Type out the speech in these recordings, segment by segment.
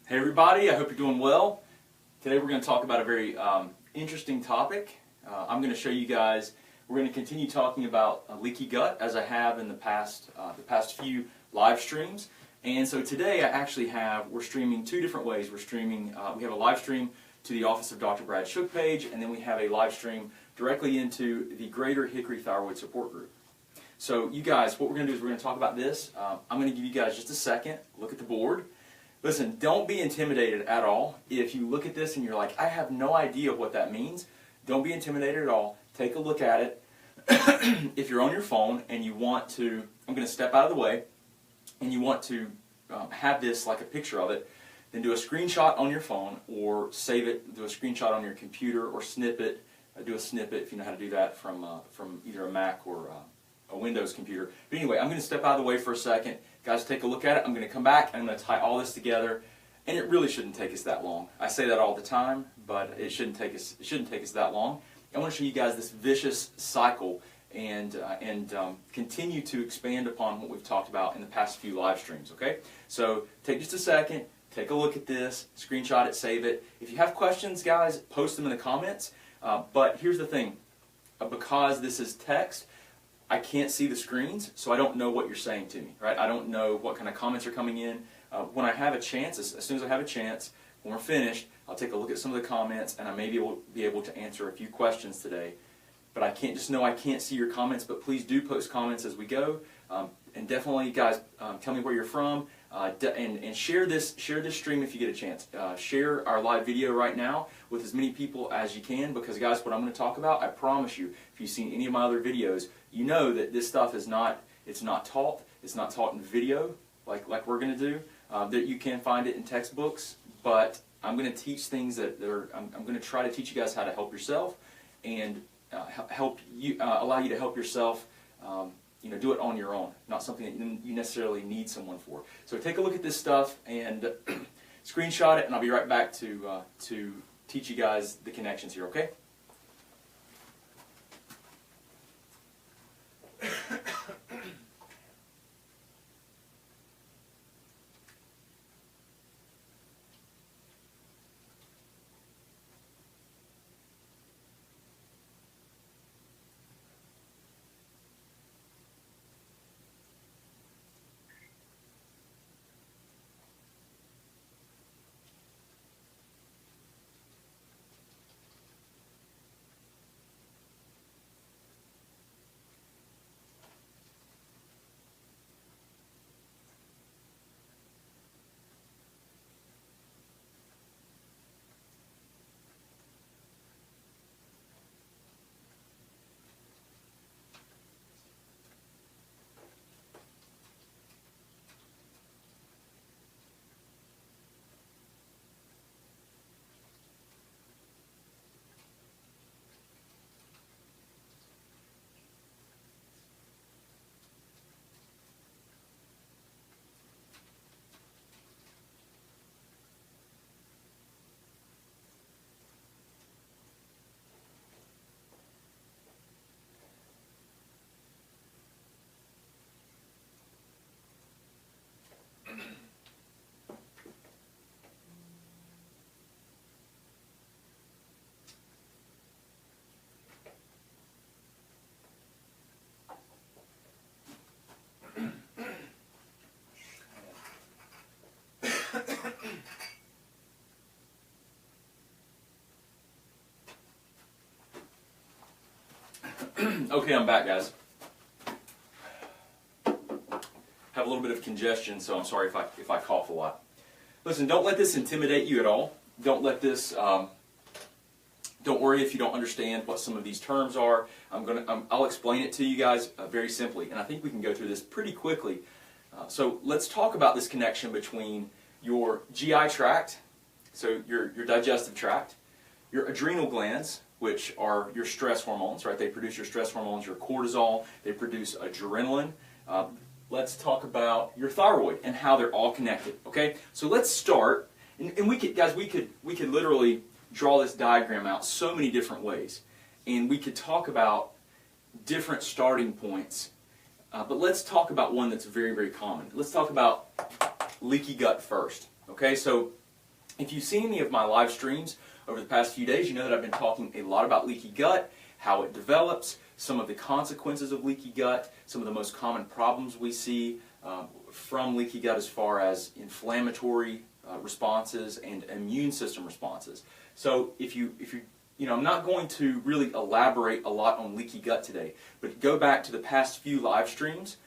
Hey everybody, I hope you're doing well. Today we're going to talk about a very interesting topic. I'm going to show you guys, we're going to continue talking about leaky gut as I have in the past few live streams. And so today we're streaming two different ways. We're streaming, we have a live stream to the Office of Dr. Brad Shook page, and then we have a live stream directly into the Greater Hickory Thyroid Support Group. So you guys, what we're going to do is we're going to talk about this. I'm going to give you guys just a second, look at the board. Listen, don't be intimidated at all. If you look at this and you're like, I have no idea what that means, don't be intimidated at all. Take a look at it. If you're on your phone and you want to, I'm going to step out of the way, and you want to have this like a picture of it, then do a screenshot on your phone or save it, do a screenshot on your computer or snip it, do a snippet if you know how to do that from either a Mac or a Windows computer. But anyway, I'm going to step out of the way for a second. Guys, take a look at it. I'm going to come back and I'm going to tie all this together, and it really shouldn't take us that long. I say that all the time, but it shouldn't take us that long. I want to show you guys this vicious cycle and continue to expand upon what we've talked about in the past few live streams. Okay, so take just a second, take a look at this, screenshot it, save it. If you have questions, guys, post them in the comments. But here's the thing: because this is text, I can't see the screens, so I don't know what you're saying to me, right? I don't know what kind of comments are coming in. When I have a chance, as soon as I have a chance, when we're finished, I'll take a look at some of the comments, and I may be able to answer a few questions today. But I can't just know I can't see your comments, but please do post comments as we go. And definitely, guys, tell me where you're from, and share this stream if you get a chance. Share our live video right now with as many people as you can, because, guys, what I'm going to talk about, I promise you, if you've seen any of my other videos, you know that this stuff is not taught. It's not taught in video like we're going to do. That you can find it in textbooks, but I'm going to teach things I'm going to try to teach you guys how to help yourself and allow you to help yourself. Do it on your own, not something that you necessarily need someone for. So take a look at this stuff and screenshot it, and I'll be right back to teach you guys the connections here, okay? Okay, I'm back, guys. Have a little bit of congestion, so I'm sorry if I cough a lot. Listen, don't let this intimidate you at all. Don't let this. Don't worry if you don't understand what some of these terms are. I'll explain it to you guys very simply, and I think we can go through this pretty quickly. So let's talk about this connection between your GI tract, so your digestive tract, your adrenal glands, which are your stress hormones, right? They produce your stress hormones, your cortisol, they produce adrenaline. Let's talk about your thyroid and how they're all connected, okay? So let's start, and we could literally draw this diagram out so many different ways, and we could talk about different starting points, but let's talk about one that's very, very common. Let's talk about leaky gut first, okay? So If you've seen any of my live streams over the past few days, you know that I've been talking a lot about leaky gut, how it develops, some of the consequences of leaky gut, some of the most common problems we see from leaky gut as far as inflammatory responses and immune system responses. So I'm not going to really elaborate a lot on leaky gut today, but go back to the past few live streams.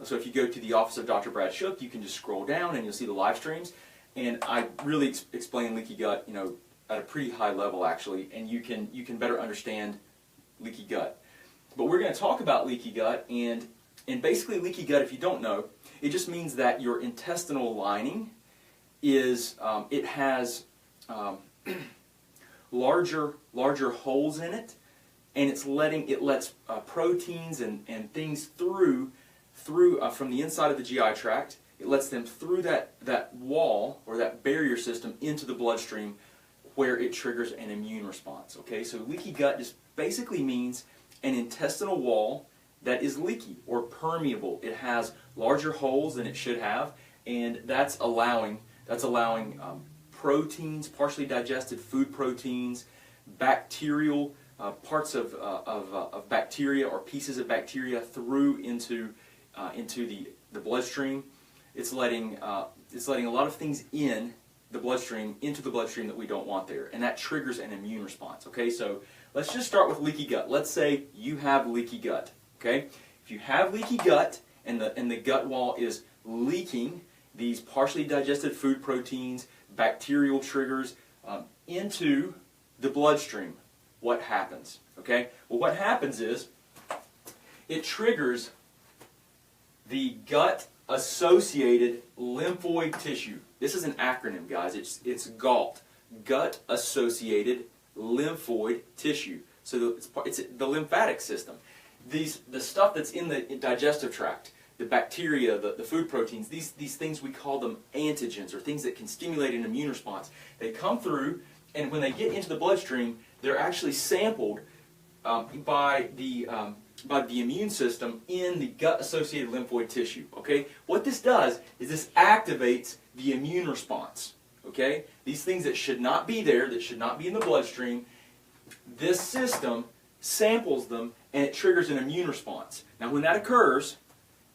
So if you go to the office of Dr. Brad Shook, you can just scroll down and you'll see the live streams. And I really explain leaky gut, at a pretty high level actually, and you can better understand leaky gut. But we're going to talk about leaky gut, and basically leaky gut, if you don't know, it just means that your intestinal lining is it has larger holes in it, and it lets proteins and things through from the inside of the GI tract. It lets them through that wall or that barrier system into the bloodstream, where it triggers an immune response. Okay, so leaky gut just basically means an intestinal wall that is leaky or permeable. It has larger holes than it should have, and that's allowing proteins, partially digested food proteins, bacterial parts of bacteria or pieces of bacteria through into the bloodstream. It's letting a lot of things into the bloodstream that we don't want there, and that triggers an immune response. Okay, so let's just start with leaky gut. Let's say you have leaky gut. Okay, if you have leaky gut and the gut wall is leaking these partially digested food proteins, bacterial triggers into the bloodstream, what happens? Okay, well, what happens is it triggers the gut-associated lymphoid tissue. This is an acronym, guys. It's GALT, gut-associated lymphoid tissue. So it's the lymphatic system. The stuff that's in the digestive tract, the bacteria, the food proteins, these things, we call them antigens, or things that can stimulate an immune response. They come through, and when they get into the bloodstream, they're actually sampled by the immune system in the gut-associated lymphoid tissue. Okay, what this does is this activates the immune response. Okay, these things that should not be there, that should not be in the bloodstream, this system samples them and it triggers an immune response. Now, when that occurs,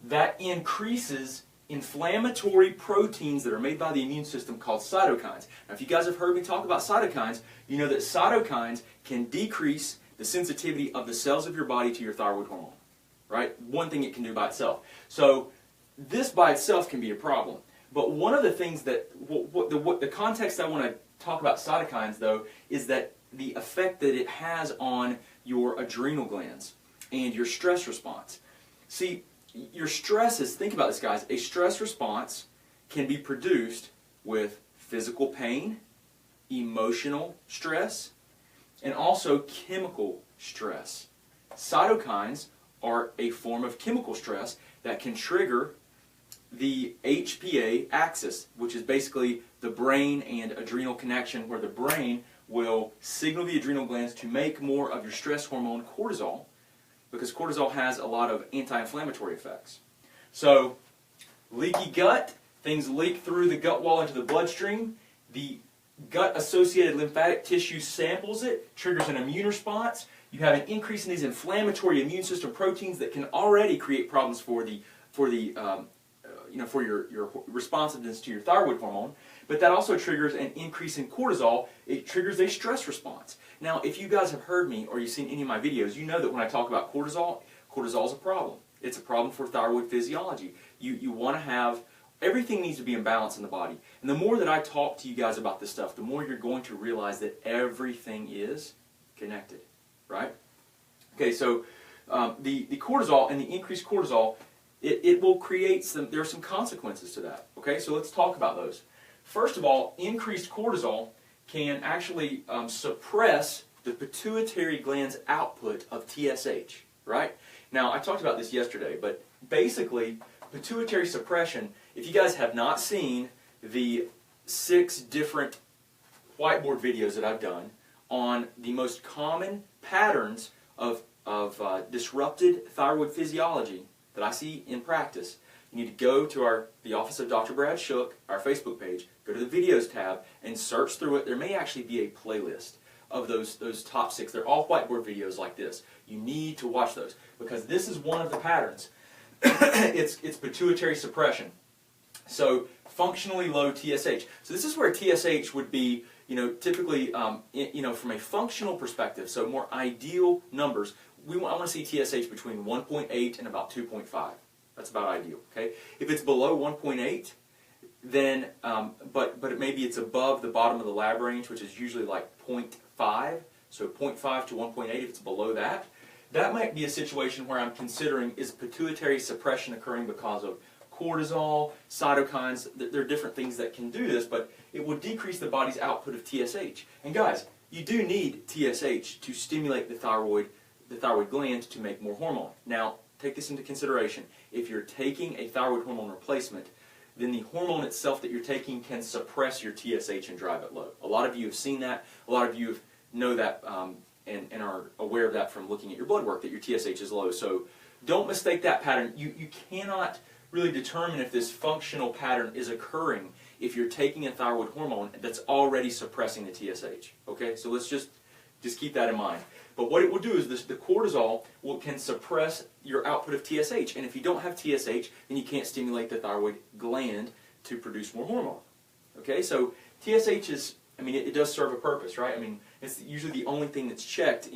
that increases inflammatory proteins that are made by the immune system called cytokines. Now, if you guys have heard me talk about cytokines, you know that cytokines can decrease the sensitivity of the cells of your body to your thyroid hormone. Right? One thing it can do by itself. So this by itself can be a problem. But one of the things that, the context I want to talk about cytokines, though, is that the effect that it has on your adrenal glands and your stress response. See, your stresses, think about this, guys, a stress response can be produced with physical pain, emotional stress, and also chemical stress. Cytokines are a form of chemical stress that can trigger the HPA axis, which is basically the brain and adrenal connection, where the brain will signal the adrenal glands to make more of your stress hormone, cortisol, because cortisol has a lot of anti-inflammatory effects. So, leaky gut, things leak through the gut wall into the bloodstream. The gut-associated lymphatic tissue samples it, triggers an immune response. You have an increase in these inflammatory immune system proteins that can already create problems for your responsiveness to your thyroid hormone. But that also triggers an increase in cortisol. It triggers a stress response. Now, if you guys have heard me or you've seen any of my videos, you know that when I talk about cortisol, cortisol is a problem. It's a problem for thyroid physiology. You want to have, everything needs to be in balance in the body. And the more that I talk to you guys about this stuff, the more you're going to realize that everything is connected, right? Okay, so the cortisol and the increased cortisol, it will create there are some consequences to that. Okay, so let's talk about those. First of all, increased cortisol can actually suppress the pituitary gland's output of TSH, right? Now, I talked about this yesterday, but basically, pituitary suppression, if you guys have not seen the 6 different whiteboard videos that I've done on the most common patterns of disrupted thyroid physiology that I see in practice, you need to go to the Office of Dr. Brad Shook, our Facebook page, go to the Videos tab, and search through it. There may actually be a playlist of those top 6. They're all whiteboard videos like this. You need to watch those, because this is one of the patterns. It's pituitary suppression. So functionally low TSH. So this is where TSH would be, typically, from a functional perspective, so more ideal numbers, I want to see TSH between 1.8 and about 2.5. That's about ideal, okay? If it's below 1.8, then, but maybe it's above the bottom of the lab range, which is usually like 0.5, so 0.5 to 1.8, if it's below that, that might be a situation where I'm considering, is pituitary suppression occurring because of cortisol, cytokines? There are different things that can do this, but it will decrease the body's output of TSH. And guys, you do need TSH to stimulate the thyroid gland to make more hormone. Now, take this into consideration. If you're taking a thyroid hormone replacement, then the hormone itself that you're taking can suppress your TSH and drive it low. A lot of you have seen that. A lot of you know that and are aware of that from looking at your blood work, that your TSH is low. So don't mistake that pattern. You cannot really determine if this functional pattern is occurring if you're taking a thyroid hormone that's already suppressing the TSH. Okay, so let's just keep that in mind. But what it will do is the cortisol can suppress your output of TSH, and if you don't have TSH, then you can't stimulate the thyroid gland to produce more hormone. Okay, so TSH is, it does serve a purpose, right? It's usually the only thing that's checked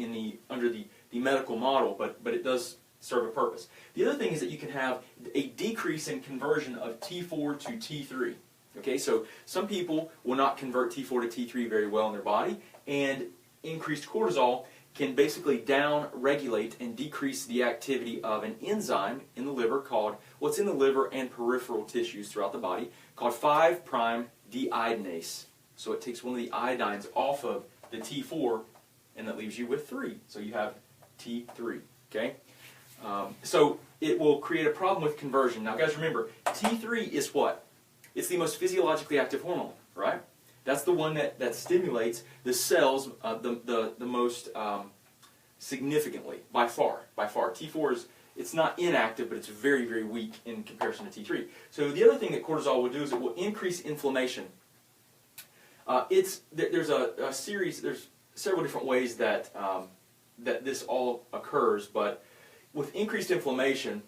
under the medical model, but it does serve a purpose. The other thing is that you can have a decrease in conversion of T4 to T3. Okay, so some people will not convert T4 to T3 very well in their body, and increased cortisol can basically down-regulate and decrease the activity of an enzyme in the liver called, what's in the liver and peripheral tissues throughout the body, called 5'-deiodinase. So it takes one of the iodines off of the T4, and that leaves you with 3. So you have T3, okay? So it will create a problem with conversion. Now guys, remember, T3 is what? It's the most physiologically active hormone, right? That's the one that stimulates the cells the most significantly, by far. T4 it's not inactive, but it's very, very weak in comparison to T3. So the other thing that cortisol will do is it will increase inflammation. There's several different ways that this all occurs, but with increased inflammation,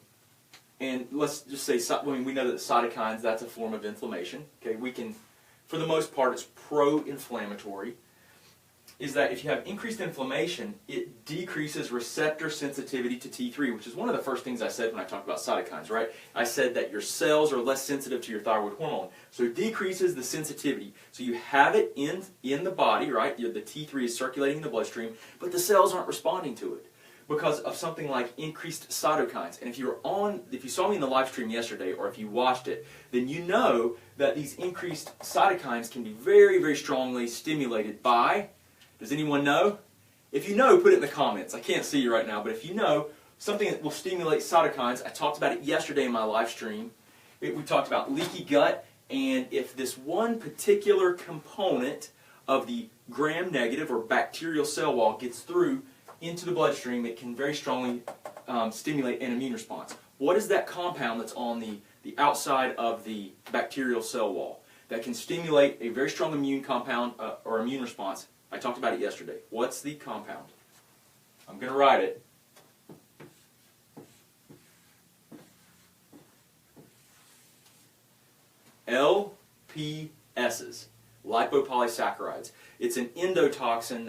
and let's just say, we know that cytokines, that's a form of inflammation. Okay, for the most part, it's pro-inflammatory, is that if you have increased inflammation, it decreases receptor sensitivity to T3, which is one of the first things I said when I talked about cytokines, right? I said that your cells are less sensitive to your thyroid hormone, so it decreases the sensitivity. So you have it in the body, right? The T3 is circulating in the bloodstream, but the cells aren't responding to it because of something like increased cytokines. And if you saw me in the live stream yesterday, or if you watched it, then you know that these increased cytokines can be very, very strongly stimulated by, does anyone know? If you know, put it in the comments. I can't see you right now, but if you know something that will stimulate cytokines, I talked about it yesterday in my live stream. We talked about leaky gut, and if this one particular component of the gram-negative or bacterial cell wall gets through into the bloodstream, it can very strongly stimulate an immune response. What is that compound that's on the outside of the bacterial cell wall that can stimulate a very strong immune compound or immune response? I talked about it yesterday. What's the compound? I'm going to write it. LPSs, lipopolysaccharides. It's an endotoxin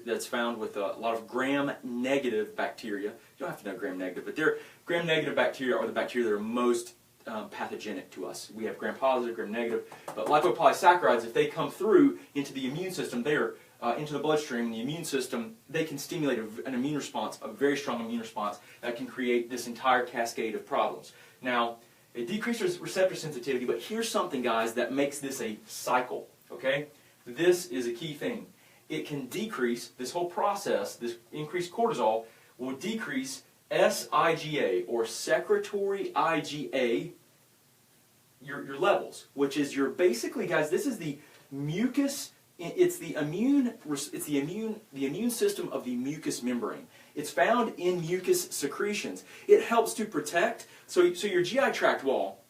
that's found with a lot of gram-negative bacteria. You don't have to know gram-negative, but gram-negative bacteria are the bacteria that are most pathogenic to us. We have gram-positive, gram-negative, but lipopolysaccharides, if they come through into the immune system, into the bloodstream, the immune system, they can stimulate an immune response, a very strong immune response that can create this entire cascade of problems. Now, it decreases receptor sensitivity, but here's something, guys, that makes this a cycle, okay? This is a key thing. It can decrease, this whole process, this increased cortisol, will decrease SIGA, or secretory IgA, your levels, which is basically, guys, this is the mucus. It's the immune system of the mucous membrane. It's found in mucus secretions. It helps to protect. So your GI tract wall.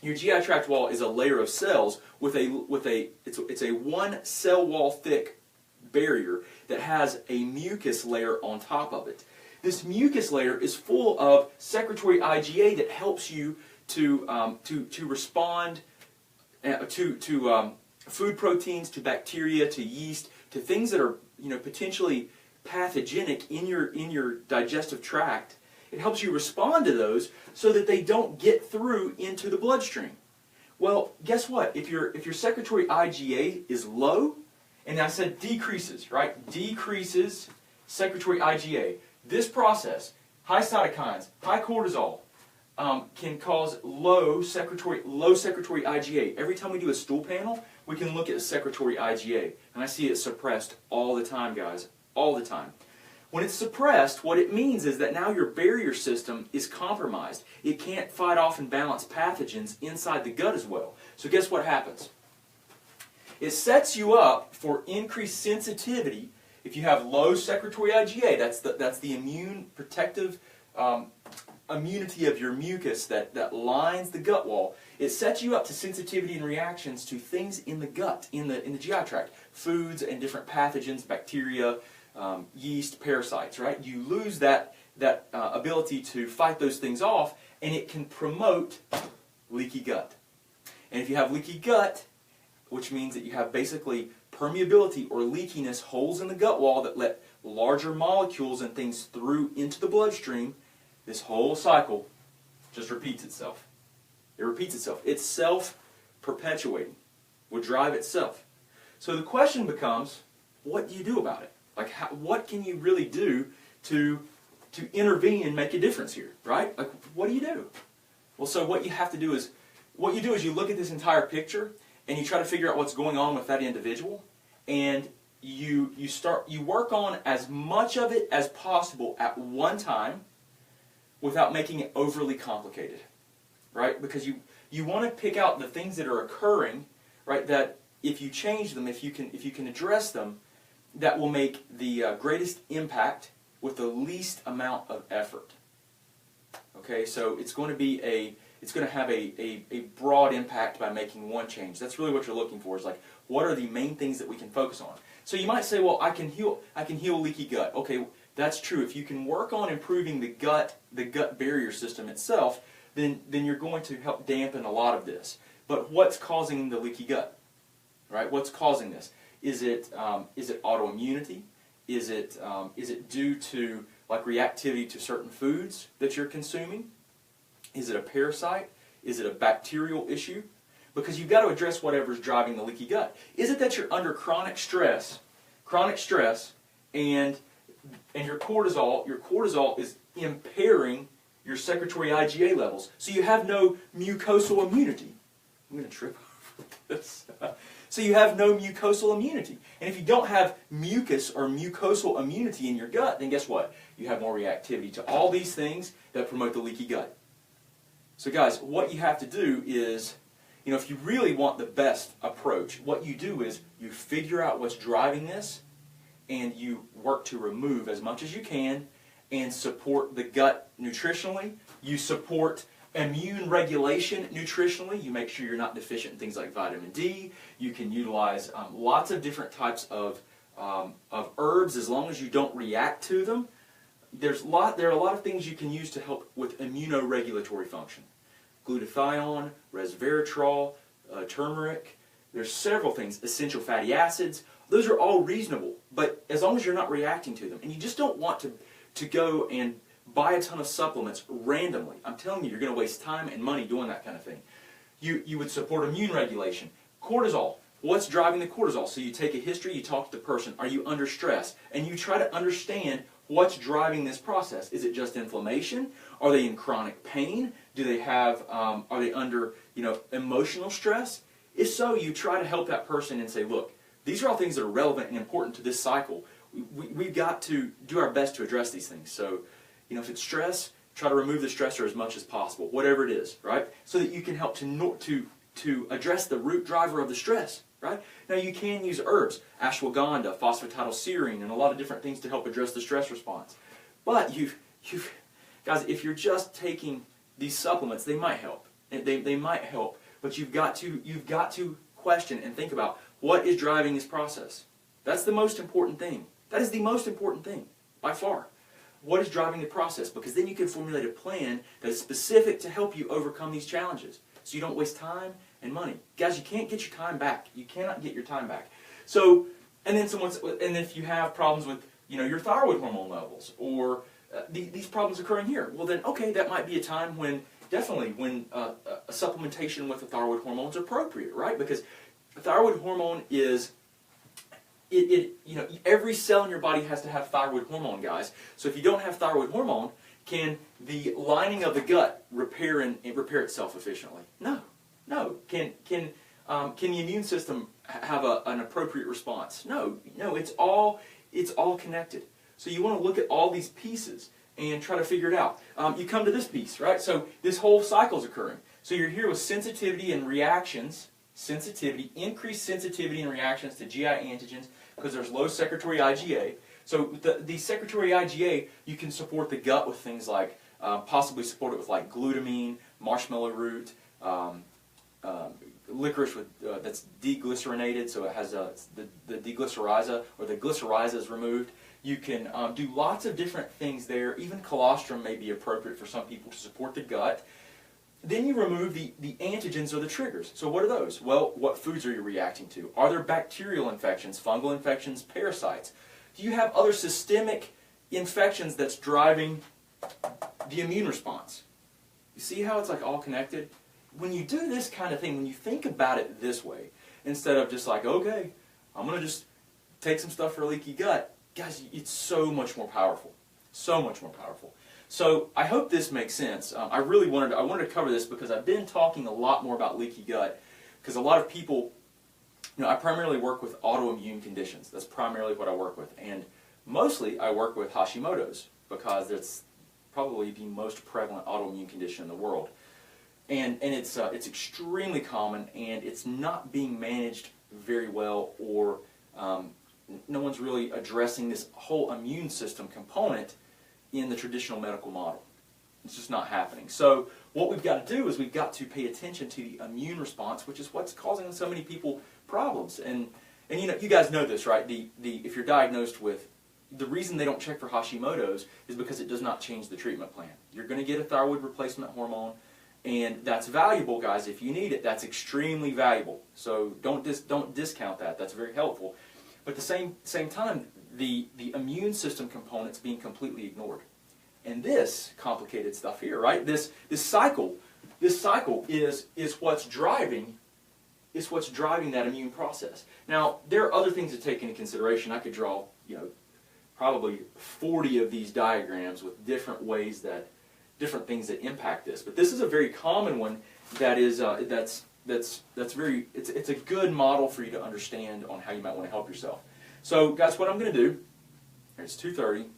Your GI tract wall is a layer of cells with it's a one cell wall thick barrier that has a mucus layer on top of it. This mucus layer is full of secretory IgA that helps you to respond to food proteins, to bacteria, to yeast, to things that are potentially pathogenic in your digestive tract. It helps you respond to those so that they don't get through into the bloodstream. Well, guess what? If your secretory IgA is low, and I said decreases, right? Decreases secretory IgA. This process, high cytokines, high cortisol, can cause low secretory IgA. Every time we do a stool panel, we can look at secretory IgA, and I see it suppressed all the time, guys, all the time. When it's suppressed, what it means is that now your barrier system is compromised. It can't fight off and balance pathogens inside the gut as well. So guess what happens? It sets you up for increased sensitivity. If you have low secretory IgA, that's the immune protective immunity of your mucus that lines the gut wall. It sets you up to sensitivity and reactions to things in the gut, in the GI tract, foods and different pathogens, bacteria, yeast, parasites. Right? You lose that ability to fight those things off, and it can promote leaky gut. And if you have leaky gut, which means that you have basically permeability or leakiness, holes in the gut wall that let larger molecules and things through into the bloodstream, this whole cycle just repeats itself. It repeats itself. It's self-perpetuating. Will drive itself. So the question becomes, what do you do about it? Like, what can you really do to intervene and make a difference here, right? Like, what do you do? Well, so what you have to do is, you look at this entire picture and you try to figure out what's going on with that individual, and you work on as much of it as possible at one time without making it overly complicated, right? Because you want to pick out the things that are occurring, right? That if you change them, if you can address them, that will make the greatest impact with the least amount of effort. Okay, so it's going to have a broad impact by making one change. That's really what you're looking for. Is like, what are the main things that we can focus on? So you might say, well, I can heal leaky gut. Okay, that's true. If you can work on improving the gut barrier system itself, then you're going to help dampen a lot of this. But what's causing the leaky gut? Right? What's causing this? Is it autoimmunity? Is it due to like reactivity to certain foods that you're consuming? Is it a parasite? Is it a bacterial issue? Because you've got to address whatever's driving the leaky gut. Is it that you're under chronic stress, and your cortisol is impairing your secretory IgA levels, so you have no mucosal immunity? I'm going to trip over this. So you have no mucosal immunity. And if you don't have mucus or mucosal immunity in your gut, then guess what? You have more reactivity to all these things that promote the leaky gut. So guys, what you have to do is, if you really want the best approach, what you do is you figure out what's driving this, and you work to remove as much as you can and support the gut nutritionally. You support immune regulation nutritionally. You make sure you're not deficient in things like vitamin D. You can utilize lots of different types of herbs as long as you don't react to them. There are a lot of things you can use to help with immunoregulatory function. Glutathione, resveratrol, turmeric. There's several things. Essential fatty acids. Those are all reasonable, but as long as you're not reacting to them, and you just don't want to go and buy a ton of supplements randomly. I'm telling you, you're going to waste time and money doing that kind of thing. You would support immune regulation. Cortisol. What's driving the cortisol? So you take a history, you talk to the person. Are you under stress? And you try to understand what's driving this process. Is it just inflammation? Are they in chronic pain? Do they have? Are they under emotional stress? If so, you try to help that person and say, look, these are all things that are relevant and important to this cycle. We've got to do our best to address these things. So, if it's stress, try to remove the stressor as much as possible, whatever it is, right? So that you can help to address the root driver of the stress, right? Now you can use herbs, ashwagandha, phosphatidylserine, and a lot of different things to help address the stress response. But guys, if you're just taking these supplements, they might help. They might help, but you've got to question and think about what is driving this process. That's the most important thing. That is the most important thing, by far. What is driving the process? Because then you can formulate a plan that is specific to help you overcome these challenges, so you don't waste time and money. Guys, you can't get your time back. You cannot get your time back. So, and then if you have problems with your thyroid hormone levels, or these problems occurring here, well then, okay, that might be a time when a supplementation with a thyroid hormone is appropriate, right? Because the thyroid hormone is, every cell in your body has to have thyroid hormone, guys. So if you don't have thyroid hormone, can the lining of the gut repair itself efficiently? No. Can the immune system have an appropriate response? No. It's all connected. So you want to look at all these pieces and try to figure it out. You come to this piece, right? So this whole cycle is occurring. So you're here with sensitivity and reactions. Increased sensitivity and reactions to GI antigens because there's low secretory IgA. So the secretory IgA, you can support the gut with things like, possibly support it with like glutamine, marshmallow root, licorice that's deglycerinated, so it has the deglyceriza, or the glyceriza is removed. You can do lots of different things there. Even colostrum may be appropriate for some people to support the gut. Then you remove the antigens or the triggers. So what are those? Well, what foods are you reacting to? Are there bacterial infections, fungal infections, parasites? Do you have other systemic infections that's driving the immune response? You see how it's like all connected? When you do this kind of thing, when you think about it this way, instead of just like, okay, I'm going to just take some stuff for a leaky gut, guys, it's so much more powerful. So much more powerful. So I hope this makes sense. I wanted to cover this because I've been talking a lot more about leaky gut, because a lot of people, I primarily work with autoimmune conditions. That's primarily what I work with. And mostly I work with Hashimoto's, because it's probably the most prevalent autoimmune condition in the world. And it's extremely common, and it's not being managed very well, or no one's really addressing this whole immune system component in the traditional medical model. It's just not happening. So what we've got to do is we've got to pay attention to the immune response, which is what's causing so many people problems. And you guys know this, right? If you're diagnosed with, the reason they don't check for Hashimoto's is because it does not change the treatment plan. You're going to get a thyroid replacement hormone, and that's valuable, guys. If you need it, that's extremely valuable. So don't discount that. That's very helpful. But at the same time, the immune system component's being completely ignored. And this complicated stuff here, right? This cycle is what's driving that immune process. Now, there are other things to take into consideration. I could draw, probably 40 of these diagrams with different things that impact this. But this is a very common one that is it's a good model for you to understand on how you might want to help yourself. So, guys, what I'm going to do, it's 2:30.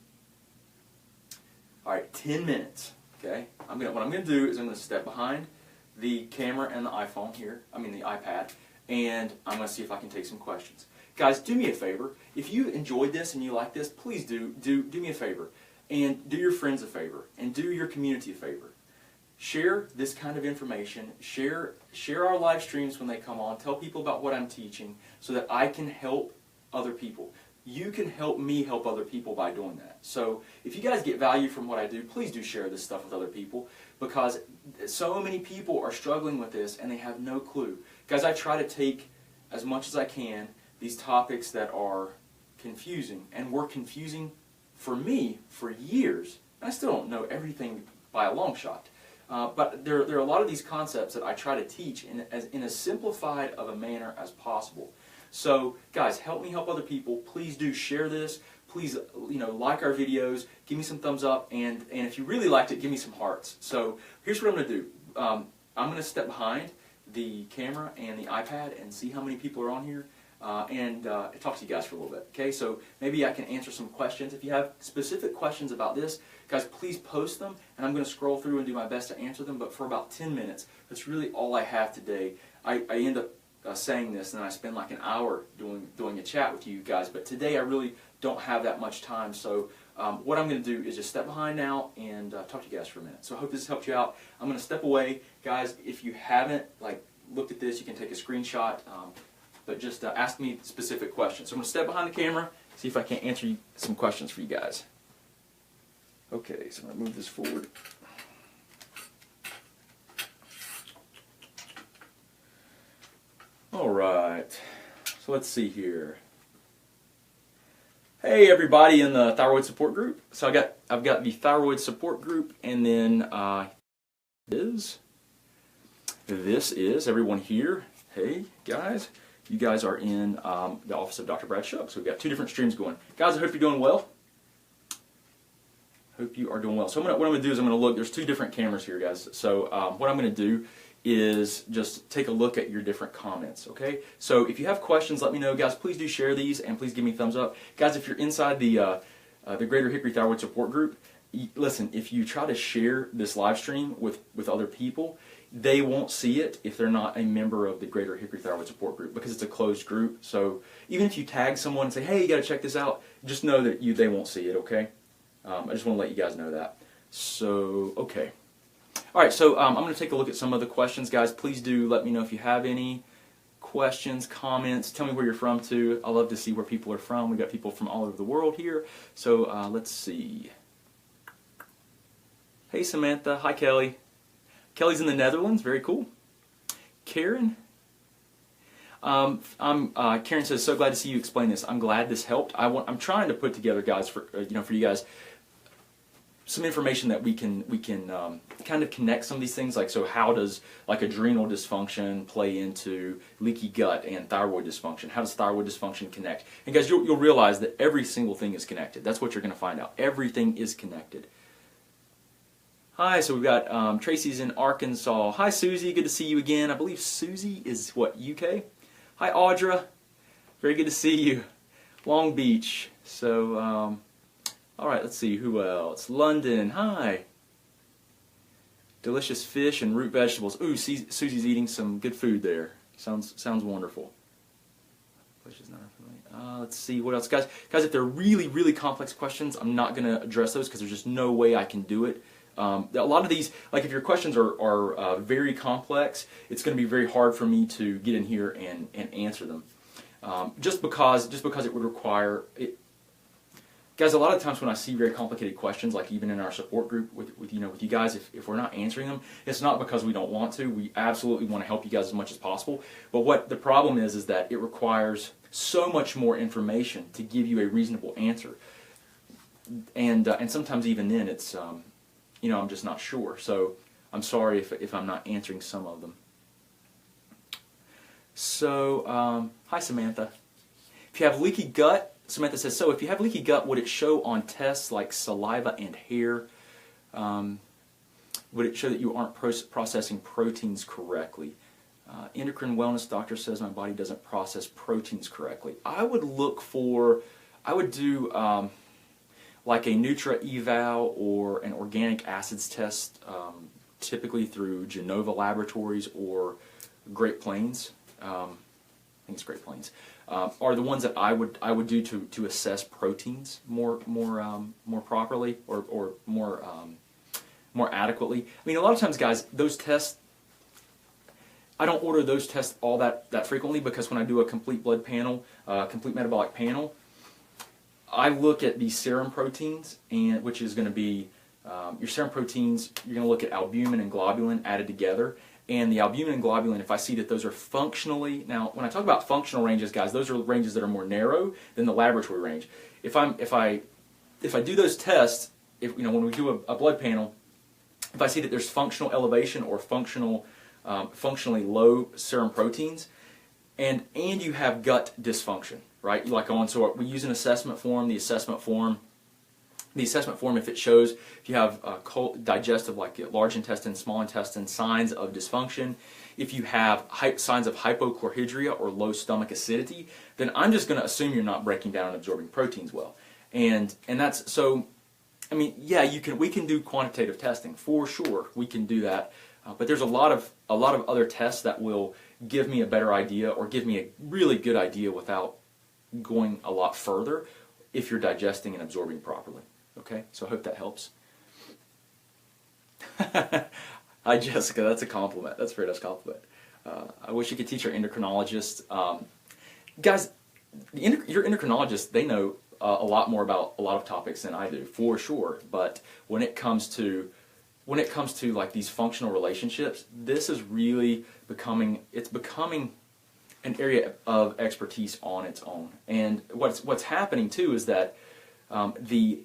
All right, 10 minutes. Okay, what I'm going to do is I'm going to step behind the camera and the iPhone here. I mean the iPad, and I'm going to see if I can take some questions. Guys, do me a favor. If you enjoyed this and you like this, please do me a favor, and do your friends a favor, and do your community a favor. Share this kind of information. Share our live streams when they come on. Tell people about what I'm teaching so that I can help other people. You can help me help other people by doing that. So if you guys get value from what I do, please do share this stuff with other people, because so many people are struggling with this and they have no clue. Guys, I try to take as much as I can these topics that are confusing, and were confusing for me for years. I still don't know everything by a long shot. But there are a lot of these concepts that I try to teach in as simplified of a manner as possible. So, guys, help me help other people. Please do share this. Please, like our videos. Give me some thumbs up, and if you really liked it, give me some hearts. So, here's what I'm going to do. I'm going to step behind the camera and the iPad and see how many people are on here, and talk to you guys for a little bit. Okay, so maybe I can answer some questions. If you have specific questions about this, guys, please post them, and I'm going to scroll through and do my best to answer them. But for about 10 minutes, that's really all I have today. I end up saying this, and then I spend like an hour doing a chat with you guys. But today I really don't have that much time, so what I'm going to do is just step behind now and talk to you guys for a minute. So I hope this helped you out. I'm going to step away. Guys, if you haven't looked at this, you can take a screenshot, but just ask me specific questions. So I'm going to step behind the camera, see if I can't answer some questions for you guys. Okay, so I'm going to move this forward. All right, so let's see here. Hey everybody in the thyroid support group. So I've got the thyroid support group, and then this is everyone here. Hey guys, you guys are in the office of Dr. Brad Shuck. So we've got two different streams going. Guys, I hope you're doing well. Hope you are doing well. So what I'm going to do is I'm going to look. There's two different cameras here, guys. So what I'm going to do is just take a look at your different comments, okay? So if you have questions, let me know. Guys, please do share these, and please give me a thumbs up. Guys, if you're inside the Greater Hickory Thyroid Support Group, listen, if you try to share this live stream with other people, they won't see it if they're not a member of the Greater Hickory Thyroid Support Group, because it's a closed group. So even if you tag someone and say, hey, you got to check this out, just know that they won't see it, okay? I just want to let you guys know that. So, okay. All right, so I'm going to take a look at some of the questions. Guys, please do let me know if you have any questions, comments. Tell me where you're from, too. I love to see where people are from. We've got people from all over the world here. So let's see. Hey, Samantha. Hi, Kelly. Kelly's in the Netherlands. Very cool. Karen. Karen says, so glad to see you explain this. I'm glad this helped. I'm trying to put together, guys, for you guys, some information that we can kind of connect some of these things. So how does adrenal dysfunction play into leaky gut and thyroid dysfunction? How does thyroid dysfunction connect? And guys, you'll realize that every single thing is connected. That's what you're going to find out. Everything is connected. Hi, so we've got Tracy's in Arkansas. Hi, Susie. Good to see you again. I believe Susie is what, UK? Hi, Audra. Very good to see you. Long Beach. So. All right, let's see, who else? London, hi. Delicious fish and root vegetables. Ooh, Susie's eating some good food there. Sounds wonderful. Let's see, what else? Guys, if they're really, really complex questions, I'm not going to address those because there's just no way I can do it. A lot of these, if your questions are very complex, it's going to be very hard for me to get in here and answer them. Just because it would require... Guys, a lot of times when I see very complicated questions, even in our support group with you guys, if we're not answering them, it's not because we don't want to. We absolutely want to help you guys as much as possible. But what the problem is that it requires so much more information to give you a reasonable answer. And sometimes even then, it's I'm just not sure. So I'm sorry if I'm not answering some of them. So hi Samantha. If you have leaky gut. Samantha says, so if you have leaky gut, would it show on tests like saliva and hair? Would it show that you aren't processing proteins correctly? Endocrine wellness doctor says my body doesn't process proteins correctly. I would do like a Nutra Eval or an organic acids test, typically through Genova Laboratories or Great Plains. I think it's Great Plains. Are the ones that I would do to assess proteins more properly or more adequately. I mean, a lot of times, guys, those tests, I don't order those tests all that frequently, because when I do a complete blood panel, complete metabolic panel, I look at the serum proteins, which is going to be your serum proteins. You're going to look at albumin and globulin added together. And the albumin and globulin, if I see that those are functionally, now when I talk about functional ranges, guys, those are ranges that are more narrow than the laboratory range. If I do those tests, when we do a blood panel, if I see that there's functional elevation or functionally low serum proteins, and you have gut dysfunction, right? So we use an assessment form. The assessment form, if it shows if you have digestive, large intestine, small intestine, signs of dysfunction, if you have signs of hypochlorhydria or low stomach acidity, then I'm just going to assume you're not breaking down and absorbing proteins well. And that's so. I mean, yeah, we can do quantitative testing for sure. We can do that, but there's a lot of other tests that will give me a better idea or give me a really good idea without going a lot further if you're digesting and absorbing properly. Okay, so I hope that helps. Hi, Jessica. That's a compliment. That's a very nice compliment. I wish you could teach our endocrinologist. Guys, your endocrinologists, they know a lot more about a lot of topics than I do, for sure. But when it comes to like these functional relationships, this is really becoming an area of expertise on its own. And what's happening too is that the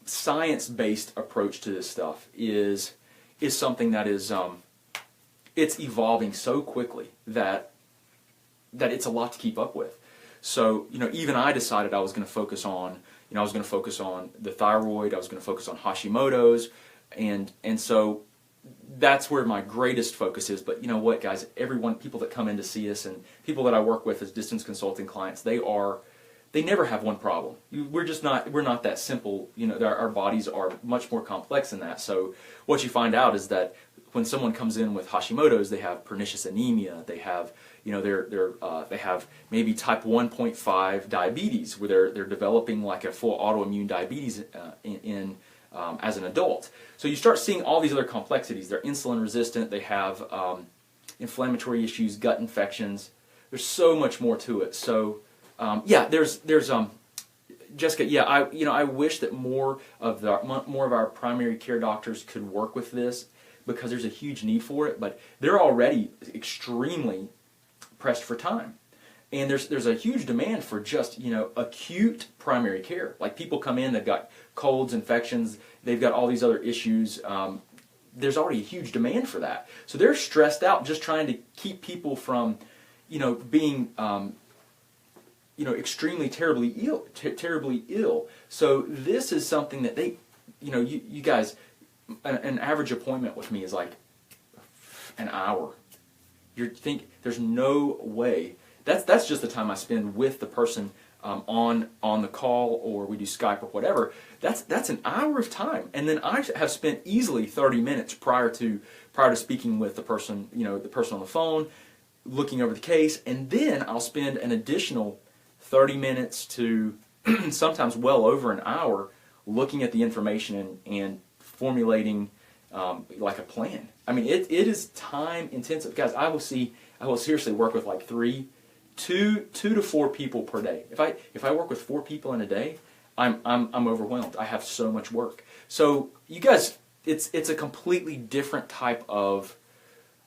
science-based approach to this stuff is something that is it's evolving so quickly that it's a lot to keep up with. So, even I decided I was going to focus on, I was going to focus on the thyroid, I was going to focus on Hashimoto's, and so that's where my greatest focus is. But you know what, guys, people that come in to see us and people that I work with as distance consulting clients, they never have one problem. We're not that simple. Our bodies are much more complex than that. So what you find out is that when someone comes in with Hashimoto's, they have pernicious anemia. They have, they have maybe type 1.5 diabetes, where they're developing like a full autoimmune diabetes as an adult. So you start seeing all these other complexities. They're insulin resistant. They have inflammatory issues, gut infections. There's so much more to it. So there's Jessica. Yeah, I wish that more of our primary care doctors could work with this, because there's a huge need for it. But they're already extremely pressed for time, and there's a huge demand for just acute primary care. Like, people come in, they've got colds, infections, they've got all these other issues. There's already a huge demand for that, so they're stressed out just trying to keep people from being extremely terribly ill. So this is something that they, you guys, an average appointment with me is like an hour. You think there's no way. That's just the time I spend with the person on the call, or we do Skype or whatever. That's an hour of time, and then I have spent easily 30 minutes prior to speaking with the person, the person on the phone, looking over the case, and then I'll spend an additional 30 minutes to sometimes well over an hour looking at the information and formulating like a plan. I mean, it is time intensive, guys. I will seriously work with like two to four people per day. If I work with 4 people in a day, I'm overwhelmed. I have so much work. So you guys, it's a completely different type of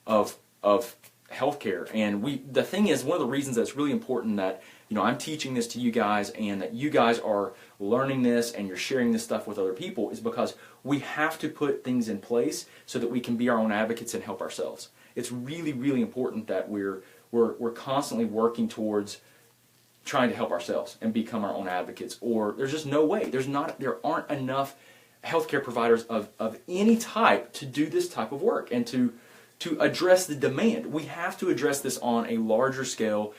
healthcare. And the thing is, one of the reasons that's really important that I'm teaching this to you guys, and that you guys are learning this and you're sharing this stuff with other people, is because we have to put things in place so that we can be our own advocates and help ourselves. It's really, really important that we're constantly working towards trying to help ourselves and become our own advocates, or there's just no way. There aren't enough healthcare providers of any type to do this type of work and to address the demand. We have to address this on a larger scale.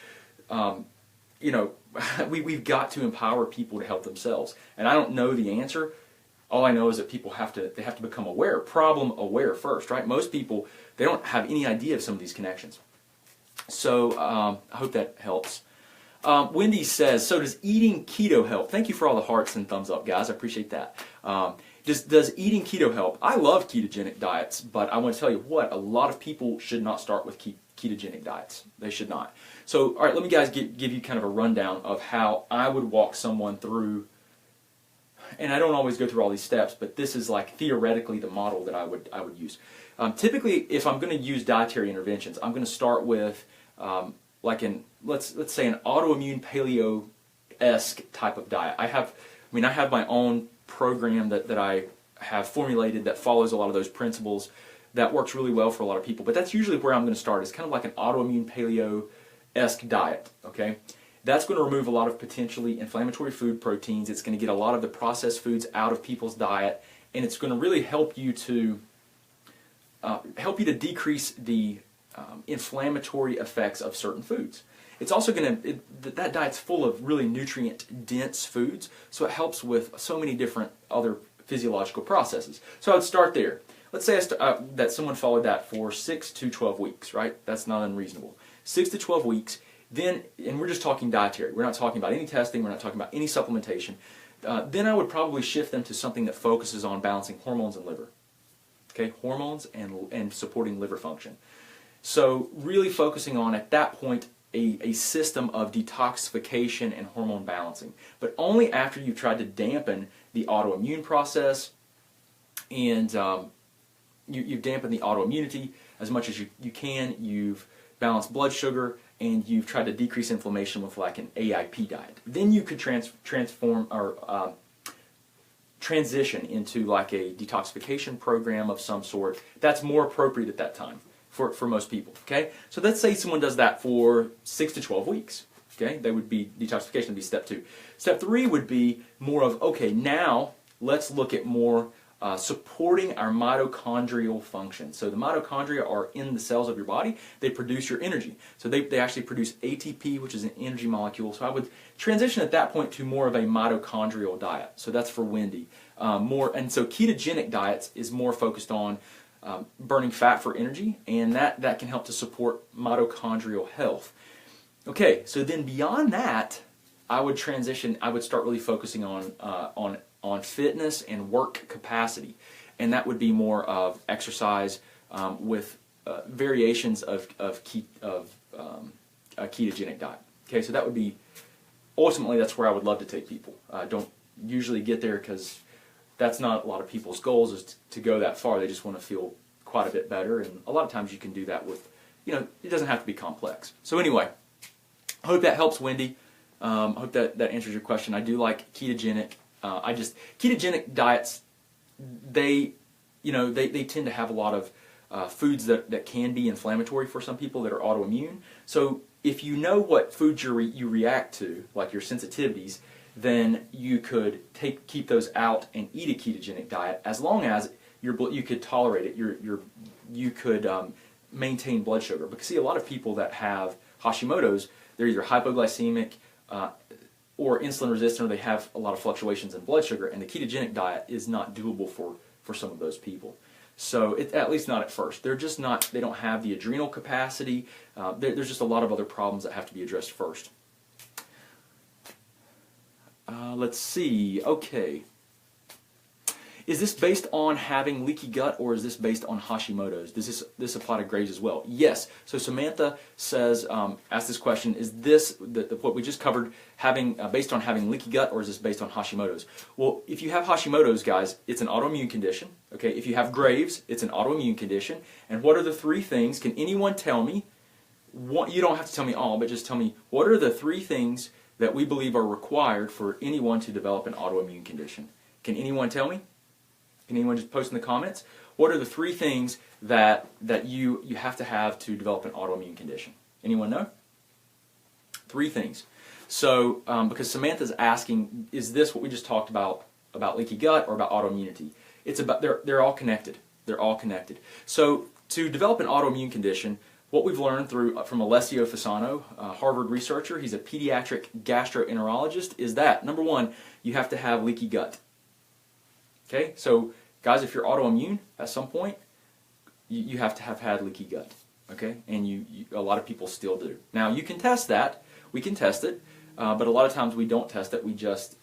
We've got to empower people to help themselves. And I don't know the answer. All I know is that people have to become aware, problem aware first, right? Most people, they don't have any idea of some of these connections. So I hope that helps. Wendy says, so does eating keto help? Thank you for all the hearts and thumbs up, guys. I appreciate that. Does eating keto help? I love ketogenic diets, but I want to tell you what, a lot of people should not start with ketogenic diets. They should not. So, all right, let me guys give you kind of a rundown of how I would walk someone through, and I don't always go through all these steps, but this is like theoretically the model that I would use. Typically, if I'm going to use dietary interventions, I'm going to start with let's say an autoimmune paleo-esque type of diet. I have my own program that I have formulated that follows a lot of those principles that works really well for a lot of people. But that's usually where I'm going to start. It's kind of like an autoimmune paleo-esque diet. Okay, that's going to remove a lot of potentially inflammatory food proteins. It's going to get a lot of the processed foods out of people's diet, and it's going to really help you to decrease the inflammatory effects of certain foods. It's also that diet's full of really nutrient-dense foods, so it helps with so many different other physiological processes. So I'd start there. Let's say that someone followed that for 6 to 12 weeks, right? That's not unreasonable. 6 to 12 weeks, then, and we're just talking dietary. We're not talking about any testing. We're not talking about any supplementation. Then I would probably shift them to something that focuses on balancing hormones and liver. Okay, hormones and supporting liver function. So really focusing on, at that point, a system of detoxification and hormone balancing. But only after you've tried to dampen the autoimmune process, and you've dampened the autoimmunity as much as you can, you've balanced blood sugar, and you've tried to decrease inflammation with like an AIP diet. Then you could transform or transition into like a detoxification program of some sort that's more appropriate at that time for most people. Okay, so let's say someone does that for 6 to 12 weeks. Okay, that would be detoxification, would be step 2. Step 3 would be more of, okay, now let's look at more supporting our mitochondrial function. So the mitochondria are in the cells of your body. They produce your energy. So they actually produce ATP, which is an energy molecule. So I would transition at that point to more of a mitochondrial diet. So that's for Wendy. And so ketogenic diets is more focused on burning fat for energy, and that can help to support mitochondrial health. Okay, so then beyond that, I would transition. I would start really focusing on fitness and work capacity, and that would be more of exercise with variations of a ketogenic diet. Okay, so that would be ultimately, that's where I would love to take people. Don't usually get there because that's not a lot of people's goals, is to go that far. They just want to feel quite a bit better, and a lot of times you can do that with, it doesn't have to be complex. So anyway, I hope that helps, Wendy. I hope that answers your question. I do like ketogenic. Ketogenic diets, they tend to have a lot of foods that can be inflammatory for some people that are autoimmune. So if you know what foods you react to, like your sensitivities, then you could keep those out and eat a ketogenic diet, as long as you could tolerate it. You could maintain blood sugar. Because see, a lot of people that have Hashimoto's, they're either hypoglycemic or insulin resistant, or they have a lot of fluctuations in blood sugar, and the ketogenic diet is not doable for some of those people. So at least not at first. They're just not. They don't have the adrenal capacity. There's just a lot of other problems that have to be addressed first. Let's see. Okay. Is this based on having leaky gut, or is this based on Hashimoto's? Does this apply to Graves as well? Yes. So Samantha says, asked this question: is this what we just covered based on having leaky gut, or is this based on Hashimoto's? Well, if you have Hashimoto's, guys, it's an autoimmune condition. Okay. If you have Graves, it's an autoimmune condition. And what are the 3 things? Can anyone tell me? You don't have to tell me all, but just tell me, what are the 3 things that we believe are required for anyone to develop an autoimmune condition? Can anyone tell me? Can anyone just post in the comments? What are the 3 things that you have to develop an autoimmune condition? Anyone know? 3 things. So, because Samantha's asking, is this what we just talked about leaky gut or about autoimmunity? It's about, they're all connected. They're all connected. So, to develop an autoimmune condition, what we've learned from Alessio Fasano, a Harvard researcher, he's a pediatric gastroenterologist, is that, number 1, you have to have leaky gut. Okay, so guys, if you're autoimmune at some point, you have to have had leaky gut. Okay, and a lot of people still do. Now you can test that. We can test it, but a lot of times we don't test it. We just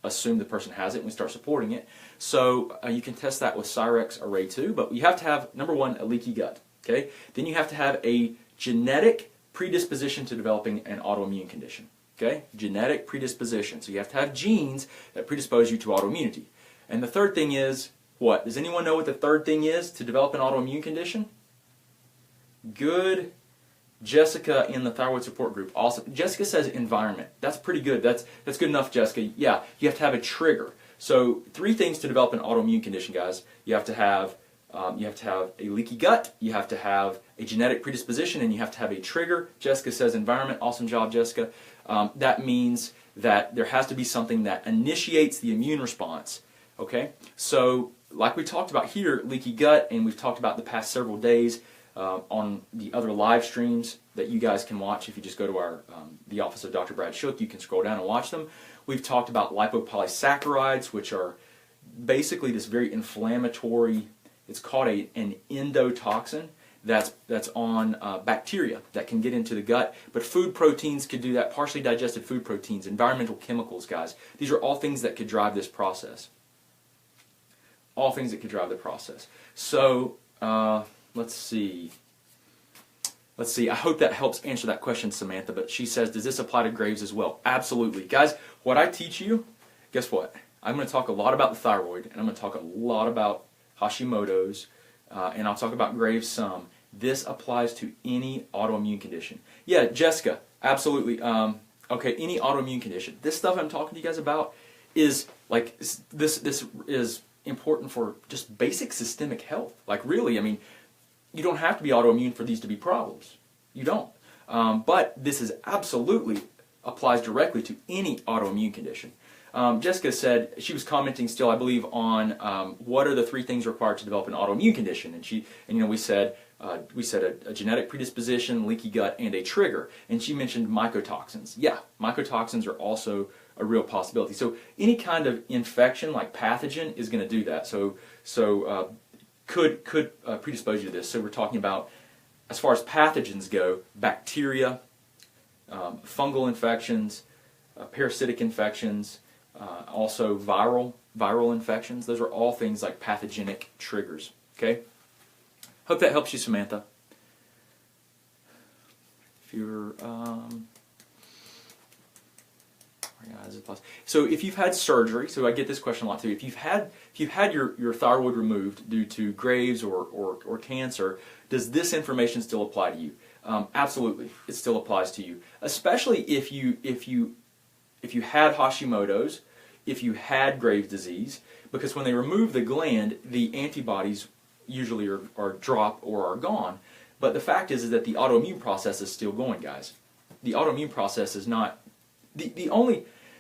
assume the person has it and we start supporting it. So you can test that with Cyrex Array 2, but you have to have, number 1, a leaky gut. Okay, then you have to have a genetic predisposition to developing an autoimmune condition. Okay, genetic predisposition. So you have to have genes that predispose you to autoimmunity. And the 3rd thing is what? Does anyone know what the 3rd thing is to develop an autoimmune condition? Good. Jessica in the thyroid support group. Awesome. Jessica says environment. That's pretty good. That's good enough, Jessica. Yeah, you have to have a trigger. So 3 things to develop an autoimmune condition, guys. You have to have a leaky gut, you have to have a genetic predisposition, and you have to have a trigger. Jessica says environment. Awesome job, Jessica. That means that there has to be something that initiates the immune response. Okay, so like we talked about here, leaky gut, and we've talked about the past several days on the other live streams that you guys can watch. If you just go to the office of Dr. Brad Shook, you can scroll down and watch them. We've talked about lipopolysaccharides, which are basically this very inflammatory, it's called an endotoxin. that's on bacteria that can get into the gut. But food proteins could do that, partially digested food proteins, environmental chemicals, guys. These are all things that could drive this process. All things that could drive the process. So, let's see. Let's see. I hope that helps answer that question, Samantha. But she says, does this apply to Graves as well? Absolutely. Guys, what I teach you, guess what? I'm going to talk a lot about the thyroid, and I'm going to talk a lot about Hashimoto's, and I'll talk about Graves some. This applies to any autoimmune condition. Yeah, Jessica, absolutely. Okay, any autoimmune condition. This stuff I'm talking to you guys about is like this is important for just basic systemic health. Like really, I mean, you don't have to be autoimmune for these to be problems. You don't. But this is absolutely applies directly to any autoimmune condition. Jessica said, she was commenting still, I believe, on what are the 3 things required to develop an autoimmune condition, and we said a genetic predisposition, leaky gut, and a trigger, and she mentioned mycotoxins. Yeah, mycotoxins are also a real possibility. So any kind of infection, like pathogen, is going to do that. So could predispose you to this. So we're talking about, as far as pathogens go, bacteria, fungal infections, parasitic infections. Also viral infections. Those are all things like pathogenic triggers. Okay? Hope that helps you, Samantha. If you're so if you've had surgery, so I get this question a lot too. If you've had your thyroid removed due to Graves or cancer, does this information still apply to you? Absolutely, it still applies to you. Especially if you had Hashimoto's, if you had Graves' disease, because when they remove the gland, the antibodies usually are dropped or are gone. But the fact is that the autoimmune process is still going, guys. The autoimmune process is not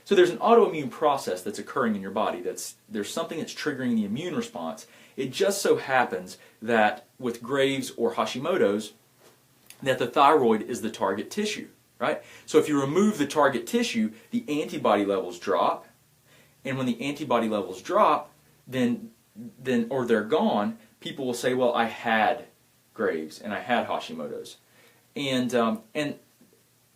so there's an autoimmune process that's occurring in your body. There's something that's triggering the immune response. It just so happens that with Graves' or Hashimoto's, that the thyroid is the target tissue. Right? So if you remove the target tissue, the antibody levels drop, and when the antibody levels drop, then or they're gone, people will say, "Well, I had Graves and I had Hashimoto's,"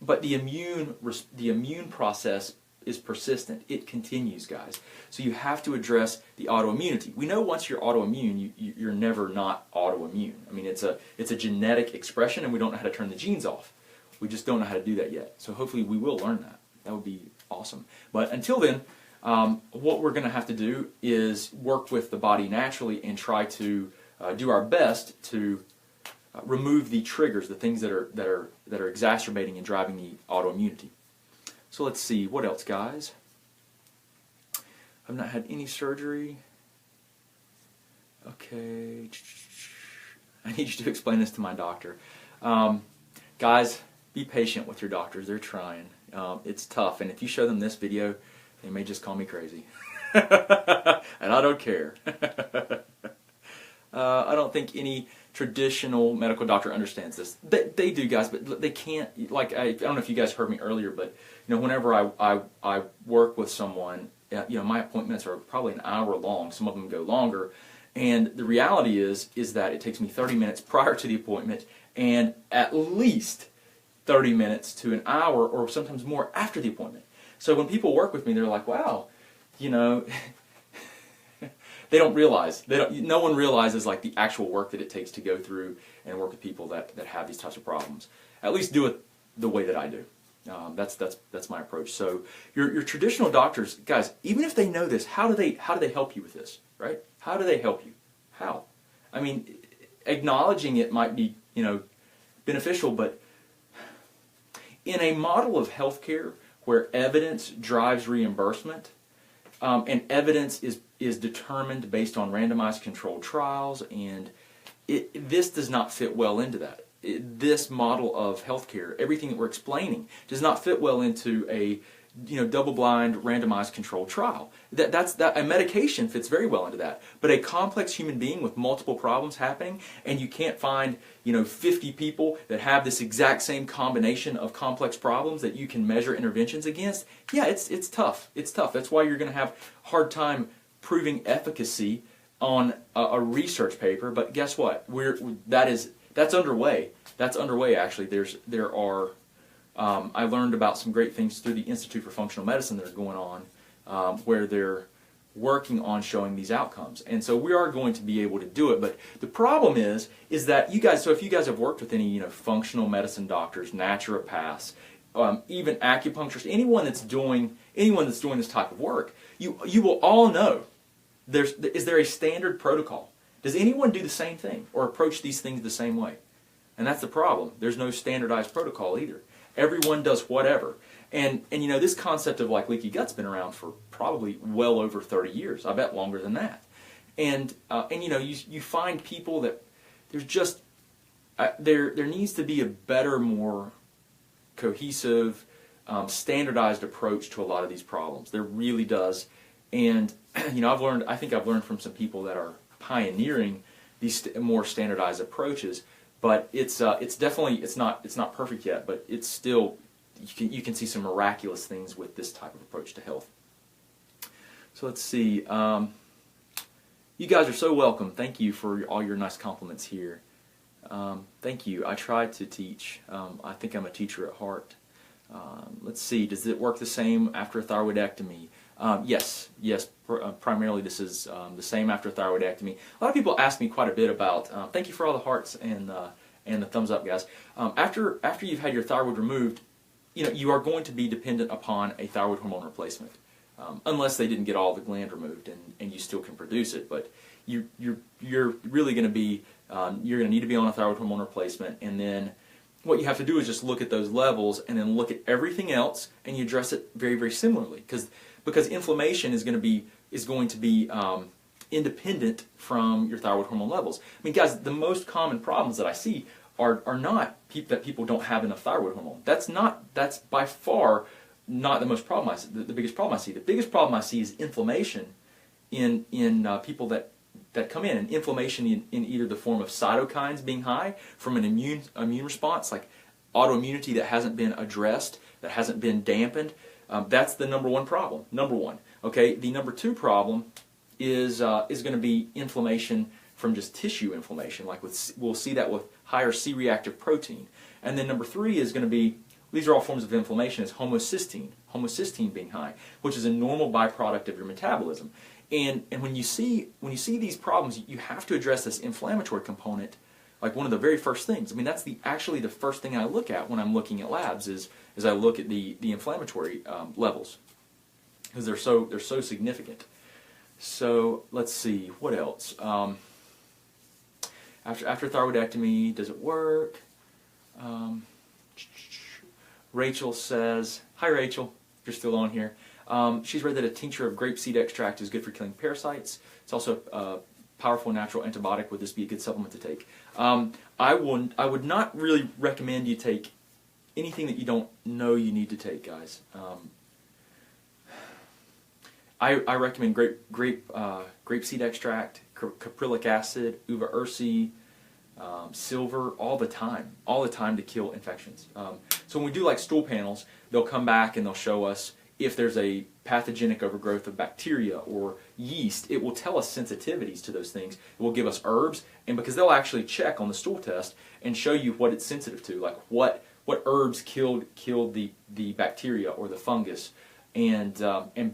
but the immune process is persistent. It continues, guys. So you have to address the autoimmunity. We know once you're autoimmune, you're never not autoimmune. I mean, it's a genetic expression, and we don't know how to turn the genes off. We just don't know how to do that yet. So hopefully we will learn that. That would be awesome. But until then, what we're going to have to do is work with the body naturally and try to do our best to remove the triggers, the things that are exacerbating and driving the autoimmunity. So let's see, what else, guys? I've not had any surgery. Okay. I need you to explain this to my doctor. Guys, be patient with your doctors. They're trying. It's tough. And if you show them this video, they may just call me crazy. And I don't care. I don't think any traditional medical doctor understands this. They do, guys, but they can't. Like I don't know if you guys heard me earlier, but whenever I work with someone, my appointments are probably an hour long. Some of them go longer, and the reality is that it takes me 30 minutes prior to the appointment, and at least 30 minutes to an hour, or sometimes more after the appointment. So when people work with me, they're like, "Wow, they don't realize. No one realizes like the actual work that it takes to go through and work with people that have these types of problems. At least do it the way that I do. That's my approach. So your traditional doctors, guys, even if they know this, how do they help you with this, right? How do they help you? How? I mean, acknowledging it might be beneficial, but in a model of healthcare where evidence drives reimbursement, and evidence is determined based on randomized controlled trials, and this does not fit well into that. This model of healthcare, everything that we're explaining, does not fit well into a double-blind randomized controlled trial. A medication fits very well into that, but a complex human being with multiple problems happening, and you can't find 50 people that have this exact same combination of complex problems that you can measure interventions against. Yeah, it's tough. It's tough. That's why you're going to have a hard time proving efficacy on a research paper. But guess what? That is that's underway. That's underway actually. There are I learned about some great things through the Institute for Functional Medicine that are going on, where they're working on showing these outcomes. And so we are going to be able to do it. But the problem is that you guys, so if you guys have worked with any, functional medicine doctors, naturopaths, even acupuncturists, anyone that's doing this type of work, you will all know, is there a standard protocol? Does anyone do the same thing or approach these things the same way? And that's the problem. There's no standardized protocol either. Everyone does whatever. And this concept of like leaky gut's been around for probably well over 30 years. I bet longer than that. And you find people that there's just there needs to be a better, more cohesive, standardized approach to a lot of these problems. There really does. And I think I've learned from some people that are pioneering these more standardized approaches. But it's definitely it's not perfect yet. But it's still, you can see some miraculous things with this type of approach to health. So let's see. You guys are so welcome. Thank you for all your nice compliments here. Thank you. I try to teach. I think I'm a teacher at heart. Let's see. Does it work the same after a thyroidectomy? Yes. Primarily, this is the same after thyroidectomy. A lot of people ask me quite a bit about. Thank you for all the hearts and the thumbs up, guys. After you've had your thyroid removed, you are going to be dependent upon a thyroid hormone replacement, unless they didn't get all the gland removed and you still can produce it. But you're really going to be you're going to need to be on a thyroid hormone replacement, and then what you have to do is just look at those levels and then look at everything else, and you address it very, very similarly because inflammation is going to be independent from your thyroid hormone levels. I mean, guys, the most common problems that I see are not that people don't have enough thyroid hormone. That's by far not the most problem I see. The biggest problem I see. The biggest problem I see is inflammation in people that come in, and inflammation in either the form of cytokines being high from an immune response, like autoimmunity that hasn't been addressed, that hasn't been dampened. That's the number one problem. Number one. Okay. The number two problem is going to be inflammation from just tissue inflammation. Like we'll see that with higher C-reactive protein. And then number three is going to be, these are all forms of inflammation, is homocysteine being high, which is a normal byproduct of your metabolism. And when you see these problems, you have to address this inflammatory component, like one of the very first things. I mean, that's actually the first thing I look at when I'm looking at labs is I look at the inflammatory levels, because they're so significant. So let's see, what else? After thyroidectomy, does it work? Rachel says, hi Rachel, if you're still on here. She's read that a tincture of grapeseed extract is good for killing parasites. It's also a powerful natural antibiotic. Would this be a good supplement to take? I would not really recommend you take anything that you don't know you need to take, guys. I recommend grapeseed extract, caprylic acid, uva ursi, silver, all the time to kill infections. So when we do like stool panels, they'll come back and they'll show us if there's a pathogenic overgrowth of bacteria or yeast. It will tell us sensitivities to those things. It will give us herbs, and because they'll actually check on the stool test and show you what it's sensitive to, like what herbs killed the bacteria or the fungus, and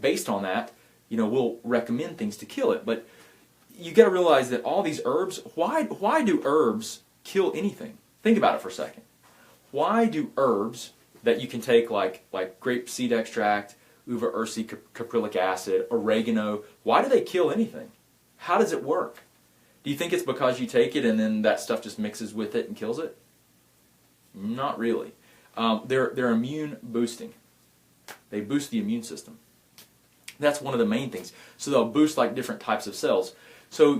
based on that, we'll recommend things to kill it. But you got to realize that all these herbs, why do herbs kill anything? Think about it for a second. Why do herbs that you can take like grapeseed extract, uva ursi, caprylic acid, oregano, why do they kill anything? How does it work? Do you think it's because you take it and then that stuff just mixes with it and kills it? Not really. They're immune boosting. They boost the immune system. That's one of the main things. So they'll boost like different types of cells. So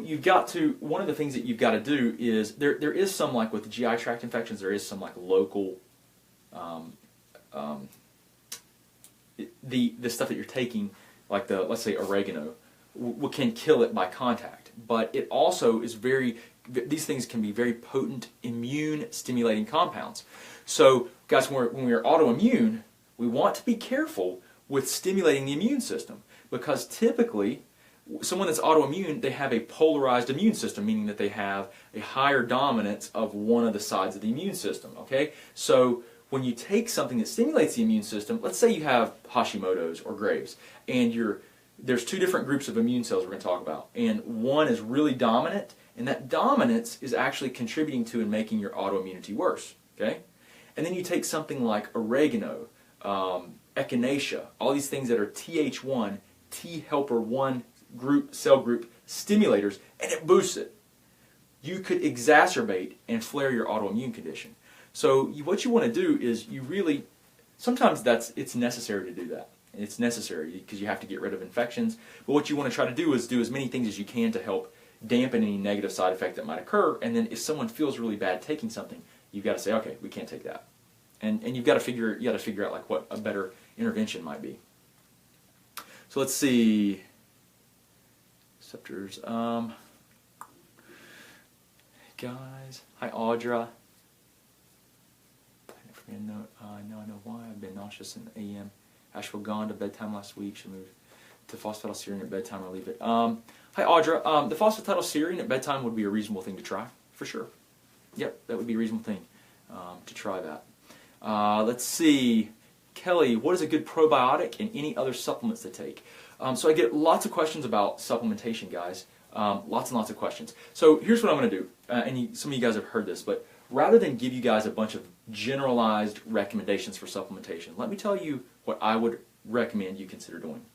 one of the things that you've got to do is, there is some, like with GI tract infections, there is some like local, the stuff that you're taking, like let's say oregano, can kill it by contact. But it also is these things can be very potent immune stimulating compounds. So guys, when we're autoimmune, we want to be careful with stimulating the immune system, because typically someone that's autoimmune, they have a polarized immune system, meaning that they have a higher dominance of one of the sides of the immune system, okay? So when you take something that stimulates the immune system, let's say you have Hashimoto's or Graves, and there's two different groups of immune cells we're going to talk about, and one is really dominant, and that dominance is actually contributing to and making your autoimmunity worse, okay? And then you take something like oregano, echinacea, all these things that are Th1, T helper 1 cell group stimulators, and it boosts it. You could exacerbate and flare your autoimmune condition. So what you want to do is sometimes it's necessary to do that. It's necessary because you have to get rid of infections. But what you want to try to do is do as many things as you can to help dampen any negative side effect that might occur. And then if someone feels really bad taking something, you've got to say, okay, we can't take that. And you've got to figure out like what a better intervention might be. So let's see. Receptors. Guys, hi Audra. Now I know why I've been nauseous in the AM. Ashwagandha bedtime last week. Should move to phosphatidylserine at bedtime or leave it. Hi Audra. The phosphatidylserine at bedtime would be a reasonable thing to try for sure. Yep, that would be a reasonable thing to try that. Let's see. Kelly, what is a good probiotic and any other supplements to take? So I get lots of questions about supplementation, guys. Lots and lots of questions. So here's what I'm going to do. And some of you guys have heard this, but rather than give you guys a bunch of generalized recommendations for supplementation, let me tell you what I would recommend you consider doing.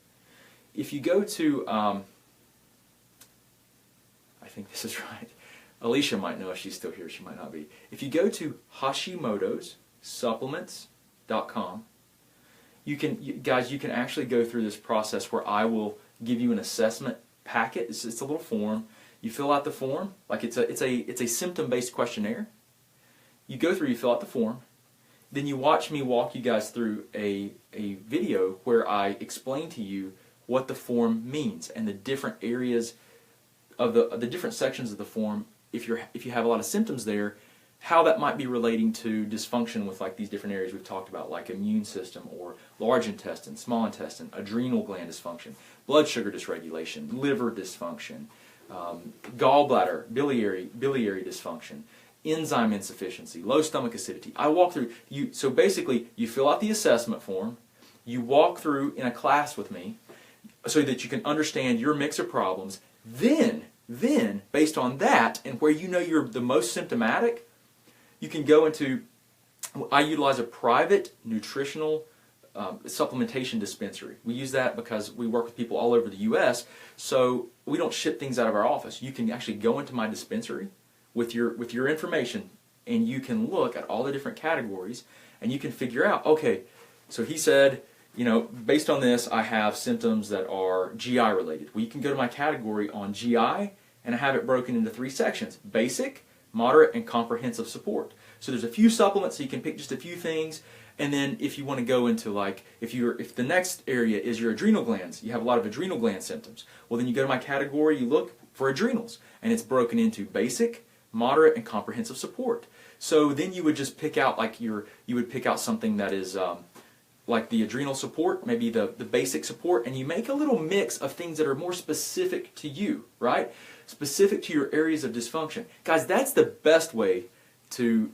If you go to, I think this is right. Alicia might know if she's still here. She might not be. If you go to Hashimoto's supplements.com, you can actually go through this process where I will give you an assessment packet. It's a little form. You fill out the form, like it's a symptom-based questionnaire. You go through, you fill out the form, then you watch me walk you guys through a video where I explain to you what the form means and the different areas of the different sections of the form. If you have a lot of symptoms there, how that might be relating to dysfunction with like these different areas we've talked about, like immune system or large intestine, small intestine, adrenal gland dysfunction, blood sugar dysregulation, liver dysfunction, gallbladder, biliary dysfunction, enzyme insufficiency, low stomach acidity. I walk through so basically you fill out the assessment form, you walk through in a class with me so that you can understand your mix of problems. Then based on that and where you know you're the most symptomatic, you can go into, I utilize a private nutritional supplementation dispensary. We use that because we work with people all over the U.S., so we don't ship things out of our office. You can actually go into my dispensary with your information, and you can look at all the different categories, and you can figure out, okay, so he said, based on this, I have symptoms that are GI related. Well, you can go to my category on GI, and I have it broken into 3 sections: basic, moderate, and comprehensive support. So there's a few supplements, so you can pick just a few things. And then if you want to go into like, if the next area is your adrenal glands, you have a lot of adrenal gland symptoms, well then you go to my category, you look for adrenals, and it's broken into basic, moderate, and comprehensive support. So then you would just pick out like you would pick out something that is like the adrenal support, maybe the basic support, and you make a little mix of things that are more specific to you, right? Specific to your areas of dysfunction. Guys, that's the best way to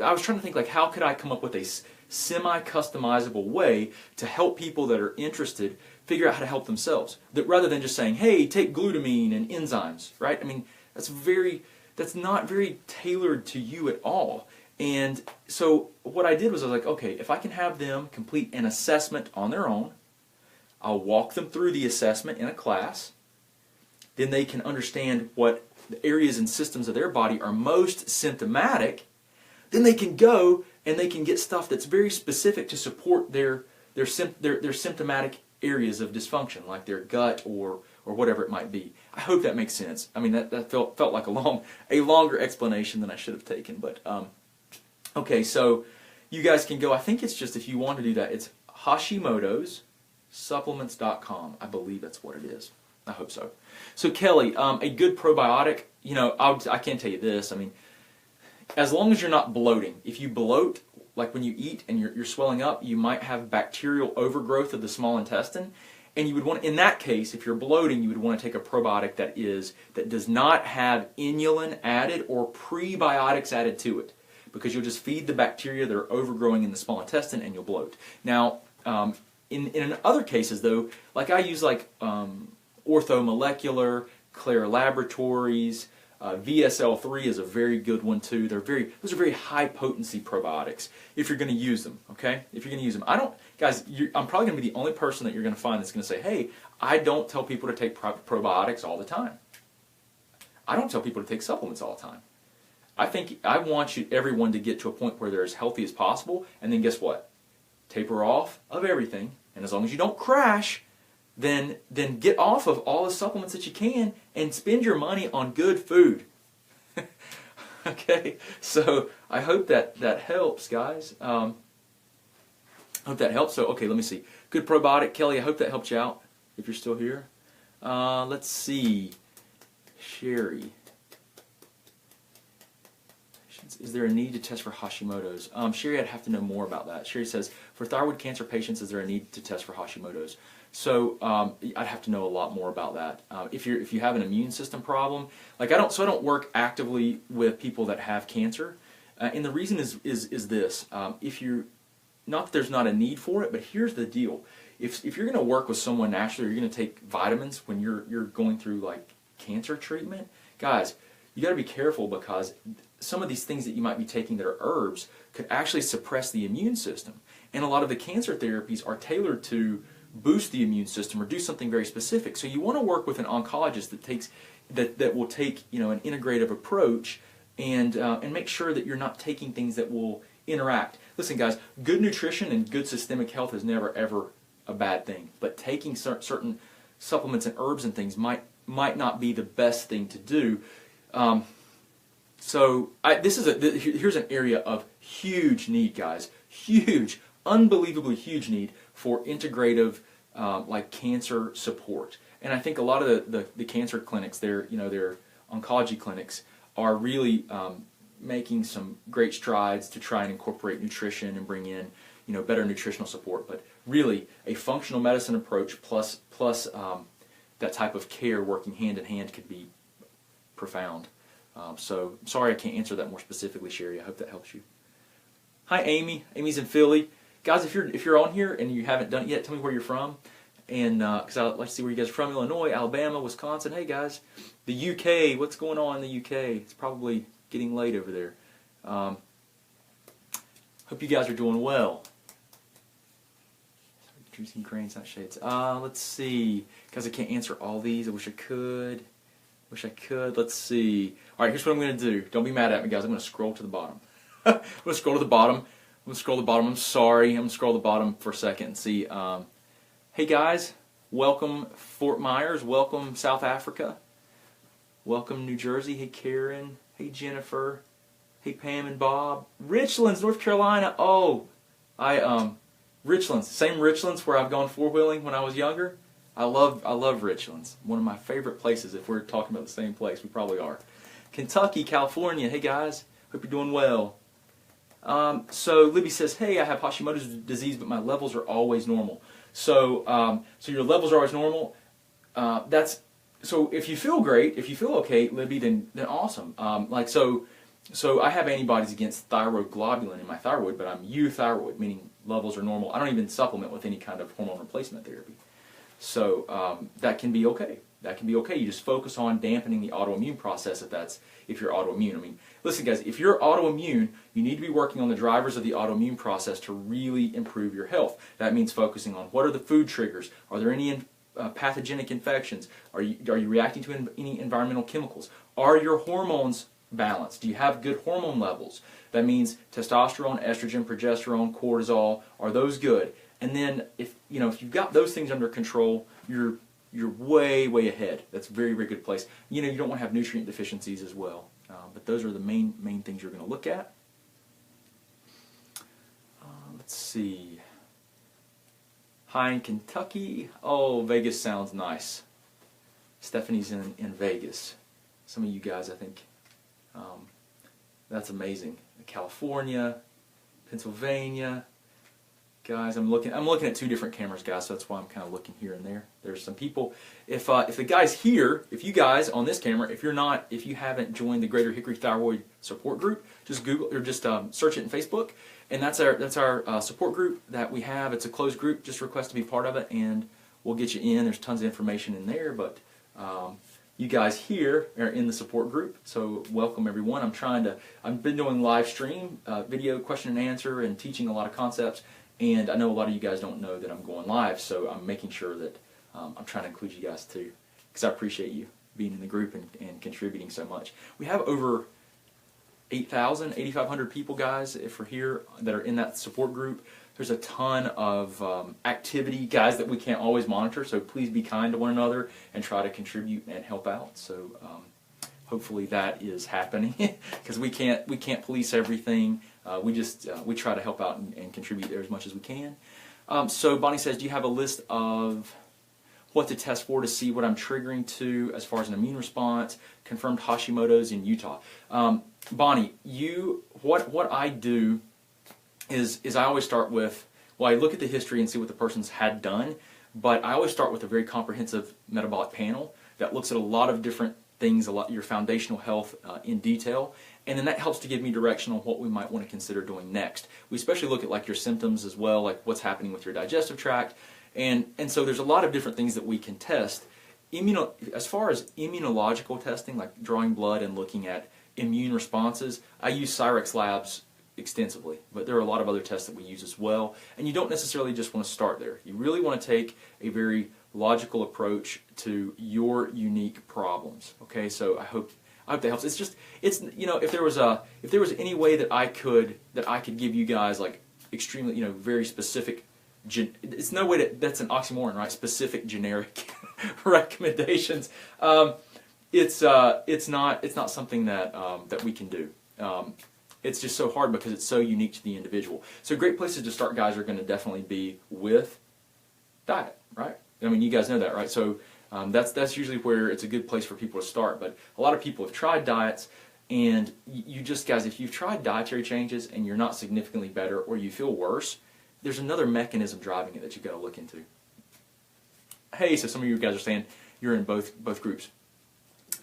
I was trying to think like how could I come up with a semi-customizable way to help people that are interested figure out how to help themselves. That rather than just saying, hey, take glutamine and enzymes, right? I mean, that's not very tailored to you at all. And so what I did was I was like, okay, if I can have them complete an assessment on their own, I'll walk them through the assessment in a class, then they can understand what the areas and systems of their body are most symptomatic. Then they can go and they can get stuff that's very specific to support their symptomatic areas of dysfunction, like their gut or whatever it might be. I hope that makes sense. I mean, that felt like a longer explanation than I should have taken. But okay, so you guys can go. I think it's just if you want to do that, it's Hashimoto's supplements.com. I believe that's what it is. I hope so. So Kelly, a good probiotic. I can't tell you this. I mean, as long as you're not bloating. If you bloat, like when you eat and you're swelling up, you might have bacterial overgrowth of the small intestine, And you would want, in that case, if you're bloating, you would want to take a probiotic that does not have inulin added or prebiotics added to it, because you'll just feed the bacteria that are overgrowing in the small intestine and you'll bloat. Now, in other cases though, like I use orthomolecular, Claire Laboratories, VSL3 is a very good one too. Those are very high potency probiotics if you're going to use them. Okay, if you're going to use them, I'm probably going to be the only person that you're going to find that's going to say, "Hey, I don't tell people to take probiotics all the time. I don't tell people to take supplements all the time. I think I want everyone to get to a point where they're as healthy as possible, and then guess what? Taper off of everything, and as long as you don't crash, then get off of all the supplements that you can and spend your money on good food." Okay, so I hope that helps, guys. I hope that helps. So, okay, let me see. Good probiotic, Kelly. I hope that helped you out. If you're still here, let's see. Sherry, is there a need to test for Hashimoto's? Sherry, I'd have to know more about that. Sherry says, for thyroid cancer patients, is there a need to test for Hashimoto's? So I'd have to know a lot more about that. If you have an immune system problem, I don't work actively with people that have cancer, and the reason is this: if you're not that there's not a need for it, but here's the deal: if you're going to work with someone naturally, or you're going to take vitamins when you're going through cancer treatment, guys, you got to be careful, because some of these things that you might be taking that are herbs could actually suppress the immune system, and a lot of the cancer therapies are tailored to boost the immune system or do something very specific. So you want to work with an oncologist that will take an integrative approach and make sure that you're not taking things that will interact. Listen, guys, good nutrition and good systemic health is never ever a bad thing, but taking certain supplements and herbs and things might not be the best thing to do. Here's an area of huge need, guys. Huge, unbelievably huge need for integrative, cancer support. And I think a lot of the cancer clinics, their oncology clinics, are really making some great strides to try and incorporate nutrition and bring in better nutritional support. But really, a functional medicine approach plus that type of care working hand in hand could be profound. So sorry I can't answer that more specifically, Sherry. I hope that helps you. Hi, Amy. Amy's in Philly. Guys, if you're on here and you haven't done it yet, tell me where you're from, and because I'd like to see where you guys are from. Illinois, Alabama, Wisconsin. Hey guys, the UK. What's going on in the UK? It's probably getting late over there. Hope you guys are doing well. Juicing grains, not shades. Let's see. Guys, I can't answer all these. I wish I could. Let's see. All right, here's what I'm going to do. Don't be mad at me, guys. I'm going to scroll to the bottom. I'm going to scroll to the bottom. I'm sorry. I'm going to scroll to the bottom for a second and see. Hey guys, welcome Fort Myers. Welcome South Africa. Welcome New Jersey. Hey Karen. Hey Jennifer. Hey Pam and Bob. Richlands, North Carolina. Oh, Richlands. Same Richlands where I've gone four-wheeling when I was younger. I love Richlands. One of my favorite places. If we're talking about the same place, we probably are. Kentucky, California. Hey guys, hope you're doing well. So Libby says, hey, I have Hashimoto's disease, but my levels are always normal. So your levels are always normal. So if you feel great, if you feel okay, Libby, then awesome. So I have antibodies against thyroid globulin in my thyroid, but I'm euthyroid, meaning levels are normal. I don't even supplement with any kind of hormone replacement therapy. So that can be okay. You just focus on dampening the autoimmune process if you're autoimmune. I mean, listen guys, if you're autoimmune, you need to be working on the drivers of the autoimmune process to really improve your health. That means focusing on what are the food triggers, are there any pathogenic infections, are you reacting to any environmental chemicals, are your hormones balanced, do you have good hormone levels? That means testosterone, estrogen, progesterone, cortisol, are those good? And then if you've got those things under control, you're way ahead. That's a very good place. You don't want to have nutrient deficiencies as well. But those are the main things you're going to look at. Let's see. Hi in Kentucky. Oh, Vegas sounds nice. Stephanie's in Vegas. Some of you guys, I think, that's amazing. California, Pennsylvania. guys. I'm looking at two different cameras, guys, so that's why I'm kind of looking here and there. There's some people. If the guys here, if you guys on this camera, if you haven't joined the Greater Hickory Thyroid Support Group, just Google or just search it in Facebook, and that's our support group that we have. It's a closed group. Just request to be part of it, and we'll get you in. There's tons of information in there, but you guys here are in the support group, so welcome everyone. I've been doing live stream, video question and answer, and teaching a lot of concepts, and I know a lot of you guys don't know that I'm going live, so I'm making sure that I'm trying to include you guys too, because I appreciate you being in the group and contributing so much. We have over 8,500 people, guys, if we're here, that are in that support group. There's a ton of activity, guys, that we can't always monitor, so please be kind to one another and try to contribute and help out. So hopefully that is happening, because we can't police everything. We try to help out and contribute there as much as we can. So Bonnie says, do you have a list of what to test for to see what I'm triggering to as far as an immune response? Confirmed Hashimoto's in Utah. Bonnie, what I do is I always start with, well, I look at the history and see what the person's had done, but I always start with a very comprehensive metabolic panel that looks at a lot of different things, your foundational health in detail, and then that helps to give me direction on what we might want to consider doing next. We especially look at like your symptoms as well, like what's happening with your digestive tract, and so there's a lot of different things that we can test. As far as immunological testing, like drawing blood and looking at immune responses, I use Cyrex Labs extensively, but there are a lot of other tests that we use as well, and you don't necessarily just want to start there. You really want to take a very logical approach to your unique problems. Okay, so I hope that helps. It's if there was any way that I could give you guys like extremely very specific, it's no way that's an oxymoron, right? Specific generic recommendations. It's not something that we can do. It's just so hard because it's so unique to the individual. So great places to start, guys, are going to definitely be with diet, right? I mean, you guys know that, right? So that's usually where it's a good place for people to start. But a lot of people have tried diets, and guys, if you've tried dietary changes and you're not significantly better or you feel worse, there's another mechanism driving it that you've got to look into. Hey, so some of you guys are saying you're in both groups.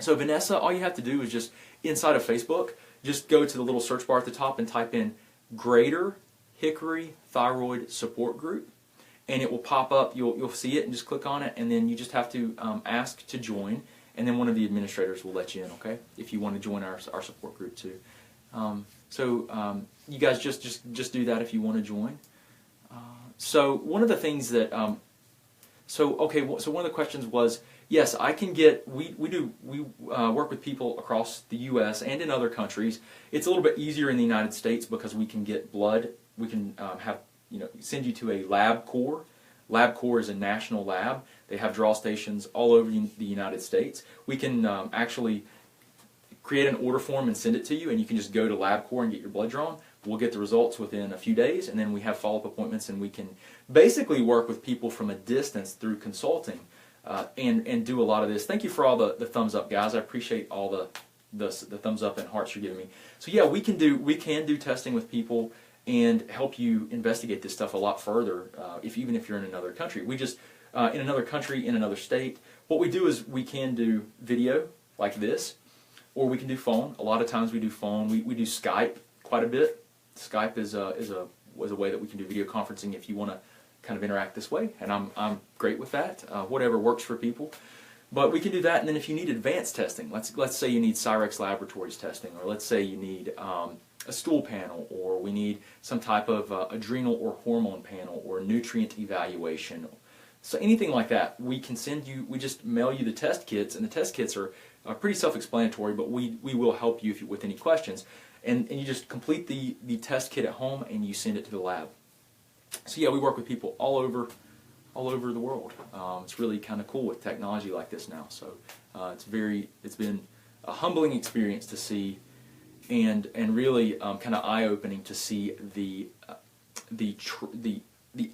So Vanessa, all you have to do is just inside of Facebook, just go to the little search bar at the top and type in Greater Hickory Thyroid Support Group, and it will pop up. You'll see it and just click on it, and then you just have to ask to join, and then one of the administrators will let you in, okay, if you want to join our support group too. You guys just do that if you want to join. So one of the things that so one of the questions was, yes, I can get, we work with people across the U.S. and in other countries. It's a little bit easier in the United States because we can get blood. We can send you to a LabCorp. LabCorp is a national lab. They have draw stations all over the United States. We can actually create an order form and send it to you, and you can just go to LabCorp and get your blood drawn. We'll get the results within a few days, and then we have follow-up appointments, and we can basically work with people from a distance through consulting. And do a lot of this. Thank you for all the thumbs up, guys. I appreciate all the thumbs up and hearts you're giving me. So yeah, we can do testing with people and help you investigate this stuff a lot further. Even if you're in another country, in another country, in another state, what we do is we can do video like this, or we can do phone. A lot of times we do phone. We do Skype quite a bit. Skype is a way that we can do video conferencing if you want to kind of interact this way, and I'm great with that. Whatever works for people, but we can do that. And then if you need advanced testing, let's say you need Cyrex Laboratories testing, or let's say you need a stool panel, or we need some type of adrenal or hormone panel, or nutrient evaluation. So anything like that, we can send you. We just mail you the test kits, and the test kits are pretty self-explanatory, but we will help you with any questions. And you just complete the test kit at home, and you send it to the lab. So yeah, we work with people all over the world. It's really kind of cool with technology like this now. So it's been a humbling experience to see, and really kind of eye-opening to see the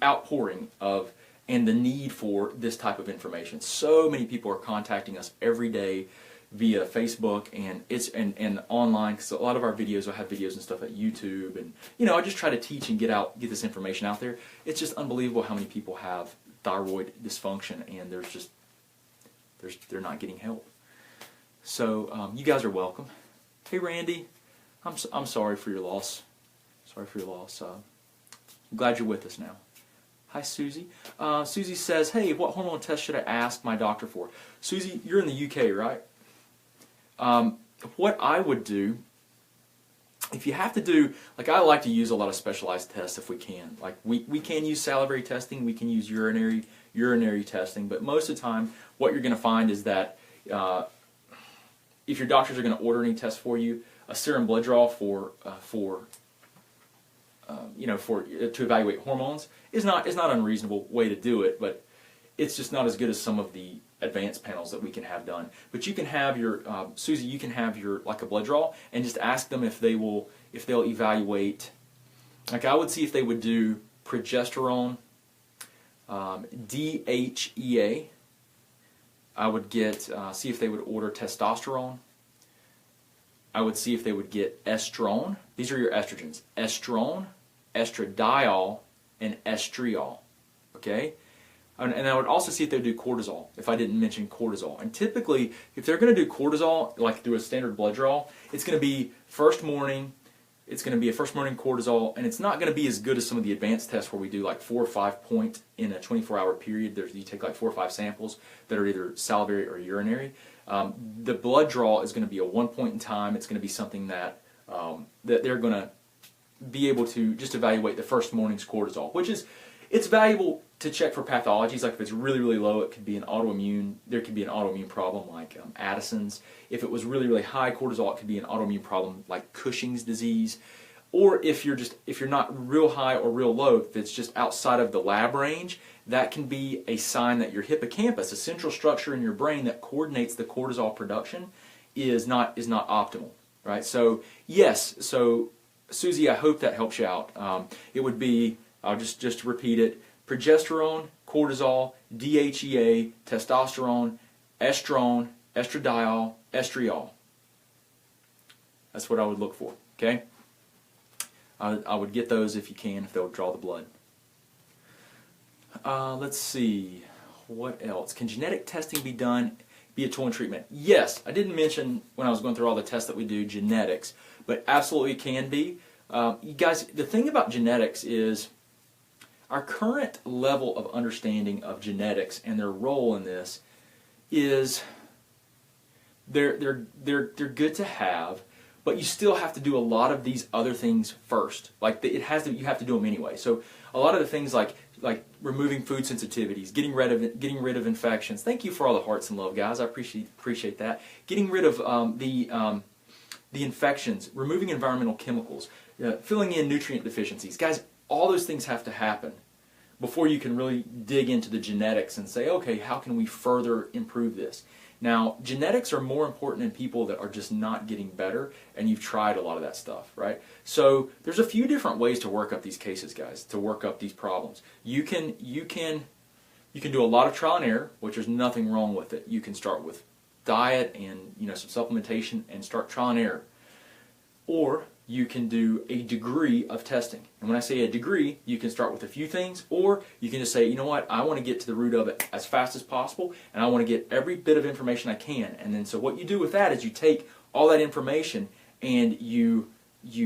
outpouring of and the need for this type of information. So many people are contacting us every day via Facebook and online, because a lot of our videos, I have videos and stuff at YouTube, and I just try to teach and get this information out there. It's just unbelievable how many people have thyroid dysfunction, and they're not getting help. So you guys are welcome. Hey Randy, I'm sorry for your loss. Sorry for your loss. I'm glad you're with us now. Hi Susie. Susie says, hey, what hormone test should I ask my doctor for? Susie, you're in the UK, right? What I would do, if you have to do, like I like to use a lot of specialized tests if we can. Like we can use salivary testing, we can use urinary testing, but most of the time what you're going to find is that if your doctors are going to order any tests for you, a serum blood draw to evaluate hormones is not an unreasonable way to do it, but it's just not as good as some of the advanced panels that we can have done. But you can have your Susie, you can have your like a blood draw and just ask them if they'll evaluate. Like I would see if they would do progesterone, DHEA. I would see if they would order testosterone. I would see if they would get estrone. These are your estrogens: estrone, estradiol, and estriol. Okay. And I would also see if they would do cortisol, if I didn't mention cortisol. And typically, if they're going to do cortisol, like through a standard blood draw, it's going to be first morning, it's going to be a first morning cortisol, and it's not going to be as good as some of the advanced tests where we do like 4 or 5 point in a 24-hour period. You take like 4 or 5 samples that are either salivary or urinary. The blood draw is going to be a 1 point in time. It's going to be something that they're going to be able to just evaluate the first morning's cortisol, which is, it's valuable to check for pathologies. Like if it's really, really low, it could be there could be an autoimmune problem like Addison's. If it was really, really high cortisol, it could be an autoimmune problem like Cushing's disease. Or if you're not real high or real low, if it's just outside of the lab range, that can be a sign that your hippocampus, a central structure in your brain that coordinates the cortisol production, is not optimal, right? So yes, so Susie, I hope that helps you out. It would be, I'll just repeat it: progesterone, cortisol, DHEA, testosterone, estrone, estradiol, estriol. That's what I would look for, okay? I would get those if you can, if they'll draw the blood. Let's see, what else? Can genetic testing be a tool in treatment? Yes, I didn't mention when I was going through all the tests that we do, genetics, but absolutely can be. You guys, the thing about genetics is our current level of understanding of genetics and their role in this is they're good to have, but you still have to do a lot of these other things first. Like you have to do them anyway. So a lot of the things like removing food sensitivities, getting rid of infections. Thank you for all the hearts and love, guys. I appreciate that. Getting rid of the infections, removing environmental chemicals, filling in nutrient deficiencies, guys. All those things have to happen before you can really dig into the genetics and say, okay, how can we further improve this? Now, genetics are more important in people that are just not getting better, and you've tried a lot of that stuff, right? So there's a few different ways to work up these cases, guys, to work up these problems. You can do a lot of trial and error, which there's nothing wrong with it. You can start with diet and some supplementation and start trial and error. Or you can do a degree of testing. And when I say a degree, you can start with a few things, or you can just say, you know what, I want to get to the root of it as fast as possible, and I want to get every bit of information I can. And then so what you do with that is you take all that information and you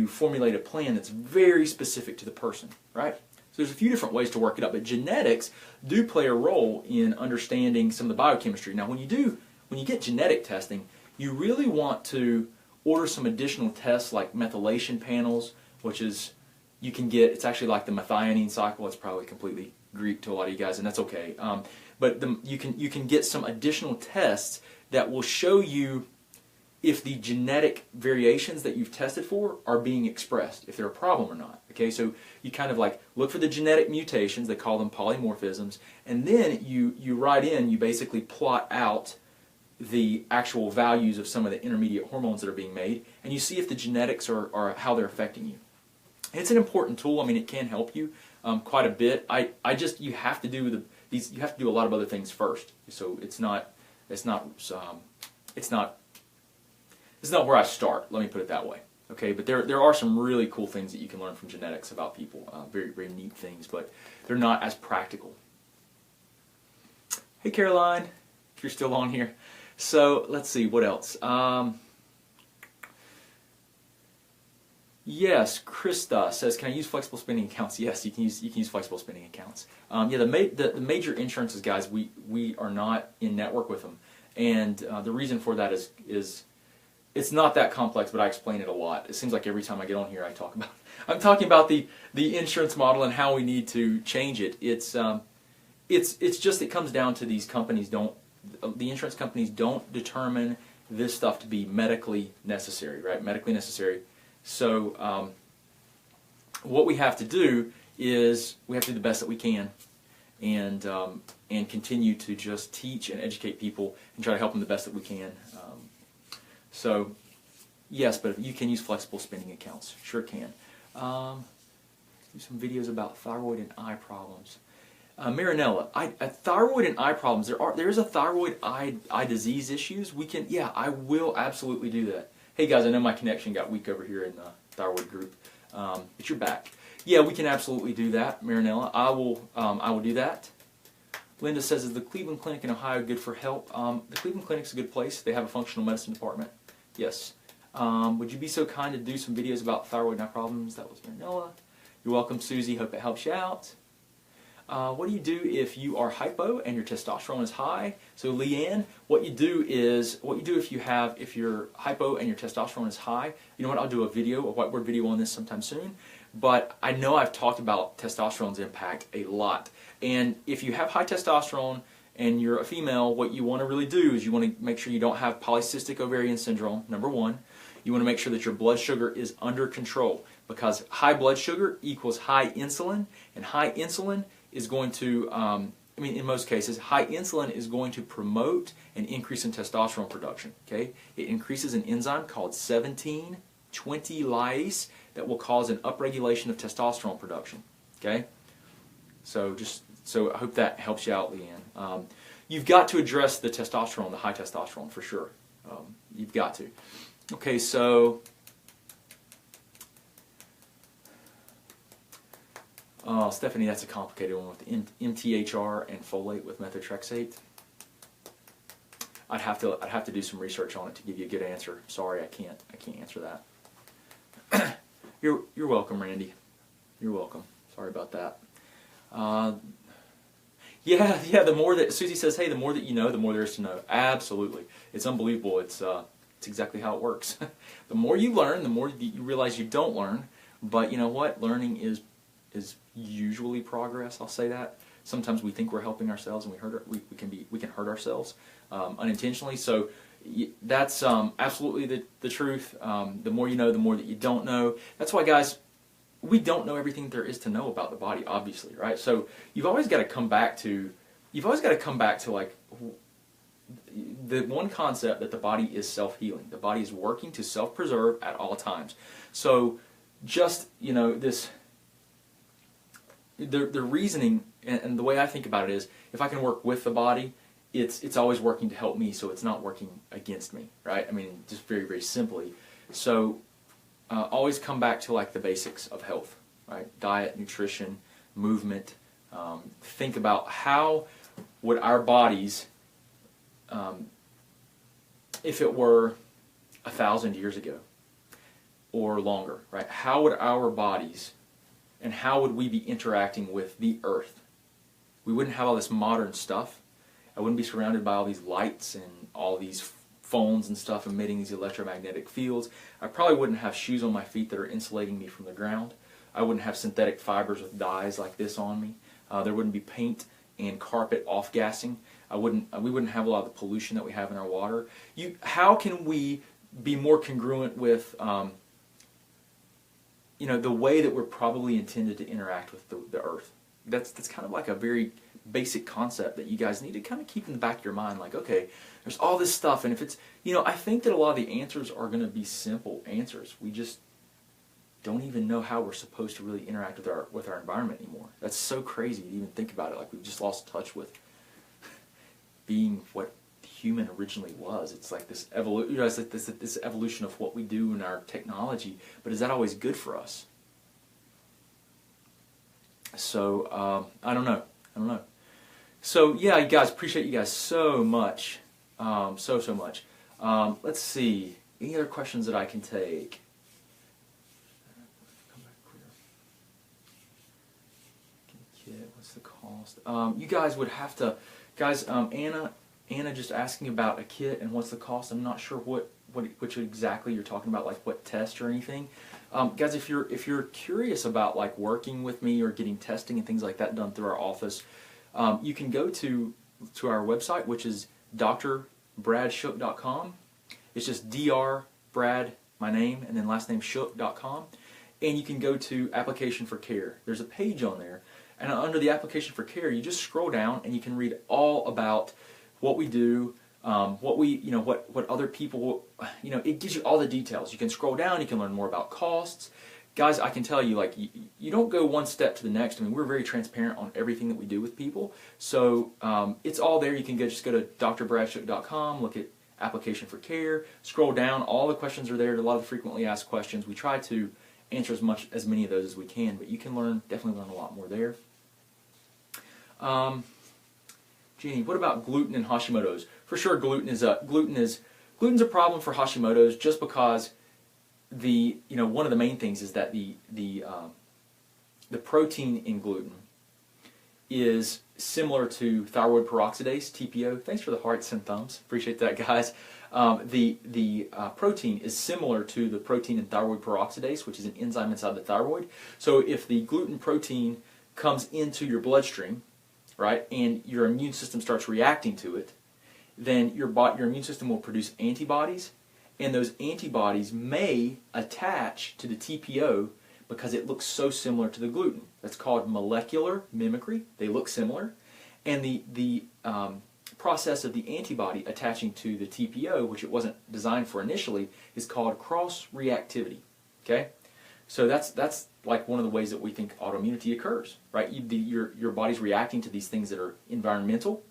formulate a plan that's very specific to the person, right? So there's a few different ways to work it up, but genetics do play a role in understanding some of the biochemistry. Now when you get genetic testing, you really want to order some additional tests like methylation panels, which is, you can get, it's actually like the methionine cycle. It's probably completely Greek to a lot of you guys, and that's okay. But you can get some additional tests that will show you if the genetic variations that you've tested for are being expressed, if they're a problem or not. Okay, so you kind of like look for the genetic mutations, they call them polymorphisms, and then you you basically plot out the actual values of some of the intermediate hormones that are being made, and you see if the genetics are how they're affecting you. It's an important tool. I mean, it can help you quite a bit. You have to do a lot of other things first. So it's not It's not where I start. Let me put it that way. Okay, but there are some really cool things that you can learn from genetics about people. Very, very neat things, but they're not as practical. Hey, Caroline, if you're still on here. So let's see, what else? Yes, Krista says, can I use flexible spending accounts? Yes, you can use flexible spending accounts. Yeah, the major insurances, guys, we are not in network with them, and the reason for that is it's not that complex, but I explain it a lot. It seems like every time I get on here, I'm talking about the insurance model and how we need to change it. It's just, it comes down to the insurance companies don't determine this stuff to be medically necessary, right? Medically necessary. So what we have to do is we have to do the best that we can, and continue to just teach and educate people and try to help them the best that we can. So yes, but you can use flexible spending accounts. Sure can. Do some videos about thyroid and eye problems. Marinella, thyroid and eye problems. There is a thyroid eye disease issues. Yeah, I will absolutely do that. Hey guys, I know my connection got weak over here in the thyroid group, but you're back. Yeah, we can absolutely do that, Marinella. I will do that. Linda says, is the Cleveland Clinic in Ohio good for help? The Cleveland Clinic's a good place. They have a functional medicine department. Yes. Would you be so kind to do some videos about thyroid and eye problems? That was Marinella. You're welcome, Susie. Hope it helps you out. What do you do if you are hypo and your testosterone is high? So Leanne, what you do if you're hypo and your testosterone is high, you know what, I'll do a whiteboard video on this sometime soon. But I know I've talked about testosterone's impact a lot. And if you have high testosterone and you're a female, what you want to really do is you want to make sure you don't have polycystic ovarian syndrome, number one. You want to make sure that your blood sugar is under control, because high blood sugar equals high insulin, and high insulin is going to, in most cases, high insulin is going to promote an increase in testosterone production. Okay, it increases an enzyme called 17-20-lyase that will cause an upregulation of testosterone production. Okay, so I hope that helps you out, Leanne. You've got to address the testosterone, the high testosterone, for sure. You've got to. Okay, so. Oh, Stephanie, that's a complicated one with MTHR and folate with methotrexate. I'd have to do some research on it to give you a good answer. Sorry, I can't answer that. You're welcome, Randy. You're welcome. Sorry about that. Yeah. The more that Susie says, hey, the more that you know, the more there is to know. Absolutely, it's unbelievable. It's exactly how it works. The more you learn, the more you realize you don't learn. But you know what? Learning is usually progress. I'll say that. Sometimes we think we're helping ourselves, and we can hurt ourselves unintentionally. So that's absolutely the truth. The more you know, the more that you don't know. That's why, guys, we don't know everything there is to know about the body, obviously, right? So you've always got to come back to like the one concept that the body is self-healing. The body is working to self-preserve at all times. So just, the reasoning and the way I think about it is, if I can work with the body, it's always working to help me, so it's not working against me, right? I mean, just very, very simply. So always come back to like the basics of health, right? Diet, nutrition, movement. Think about how would our bodies, if it were 1,000 years ago or longer, right? How would our bodies and how would we be interacting with the earth? We wouldn't have all this modern stuff. I wouldn't be surrounded by all these lights and all these phones and stuff emitting these electromagnetic fields. I probably wouldn't have shoes on my feet that are insulating me from the ground. I wouldn't have synthetic fibers with dyes like this on me. There wouldn't be paint and carpet off-gassing. We wouldn't have a lot of the pollution that we have in our water. How can we be more congruent with the way that we're probably intended to interact with the earth? That's kind of like a very basic concept that you guys need to kind of keep in the back of your mind. Like, okay, there's all this stuff, and if it's, I think that a lot of the answers are going to be simple answers. We just don't even know how we're supposed to really interact with our environment anymore. That's so crazy to even think about it. Like, we've just lost touch with being what human originally was. It's like this evolution, you know, it's like this evolution of what we do in our technology. But is that always good for us? So I don't know. I don't know. So yeah, you guys, appreciate you guys so much, so much. Let's see. Any other questions that I can take? What's the cost? You guys would have to, guys. Anna just asking about a kit and what's the cost. I'm not sure which exactly you're talking about, like what test or anything. Guys, if you're curious about like working with me or getting testing and things like that done through our office, you can go to our website, which is drbradshuk.com. It's just Brad, my name, and then last name Shuk.com. And you can go to Application for Care. There's a page on there, and under the Application for Care, you just scroll down and you can read all about what we do, what other people, it gives you all the details. You can scroll down, you can learn more about costs. Guys, I can tell you, like, you don't go one step to the next. I mean, we're very transparent on everything that we do with people. So it's all there. You can just go to drbradshuk.com, look at Application for Care, scroll down. All the questions are there. A lot of the frequently asked questions. We try to answer as many of those as we can, but you can definitely learn a lot more there. Jeannie, what about gluten and Hashimoto's? For sure, gluten's a problem for Hashimoto's, just because one of the main things is that the protein in gluten is similar to thyroid peroxidase, TPO. Thanks for the hearts and thumbs. Appreciate that, guys. The protein is similar to the protein in thyroid peroxidase, which is an enzyme inside the thyroid. So if the gluten protein comes into your bloodstream, right, and your immune system starts reacting to it, then your immune system will produce antibodies, and those antibodies may attach to the TPO because it looks so similar to the gluten. That's called molecular mimicry. They look similar. And the process of the antibody attaching to the TPO, which it wasn't designed for initially, is called cross-reactivity. Okay? So that's like one of the ways that we think autoimmunity occurs, right? Your body's reacting to these things that are environmental.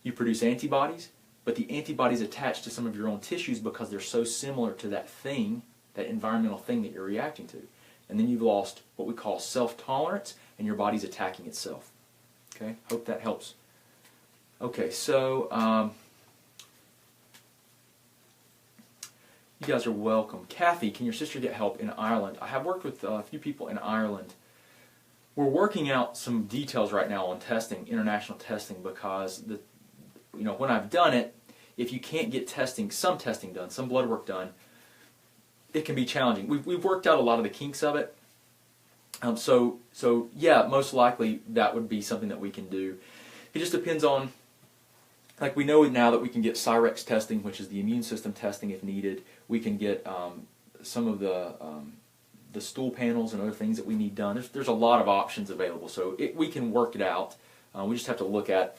You produce antibodies, but the antibodies attach to some of your own tissues because they're so similar to that thing, that environmental thing that you're reacting to. And then you've lost what we call self-tolerance, and your body's attacking itself. Okay, hope that helps. Okay, so you guys are welcome. Kathy, can your sister get help in Ireland? I have worked with a few people in Ireland. We're working out some details right now on testing, international testing, because when I've done it, if you can't get some testing done, some blood work done, it can be challenging. We've worked out a lot of the kinks of it. So yeah, most likely that would be something that we can do. It just depends on, like, we know now that we can get Cyrex testing, which is the immune system testing if needed. We can get some of the stool panels and other things that we need done. There's a lot of options available, so we can work it out. We just have to look at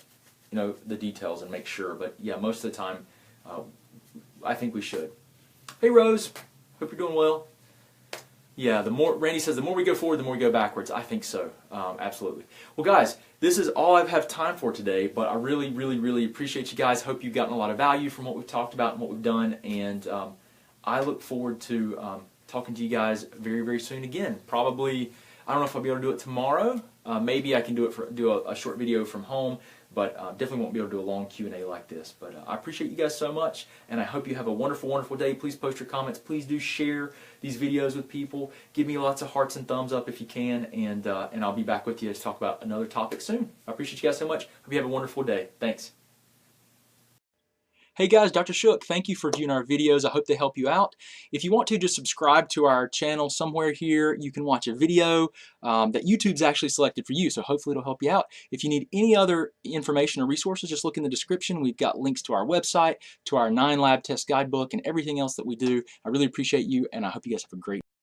the details and make sure. But yeah, most of the time, I think we should. Hey Rose, hope you're doing well. Yeah, Randy says the more we go forward, the more we go backwards. I think so, absolutely. Well, guys, this is all I have time for today, but I really, really, really appreciate you guys. Hope you've gotten a lot of value from what we've talked about and what we've done, and I look forward to talking to you guys very, very soon again. Probably, I don't know if I'll be able to do it tomorrow. Maybe I can do a short video from home, but definitely won't be able to do a long Q&A like this. But I appreciate you guys so much, and I hope you have a wonderful, wonderful day. Please post your comments. Please do share these videos with people. Give me lots of hearts and thumbs up if you can, and I'll be back with you to talk about another topic soon. I appreciate you guys so much. Hope you have a wonderful day. Thanks. Hey guys, Dr. Shuk, thank you for viewing our videos. I hope they help you out. If you want to, just subscribe to our channel somewhere here. You can watch a video that YouTube's actually selected for you, so hopefully it'll help you out. If you need any other information or resources, just look in the description. We've got links to our website, to our 9 lab test guidebook, and everything else that we do. I really appreciate you, and I hope you guys have a great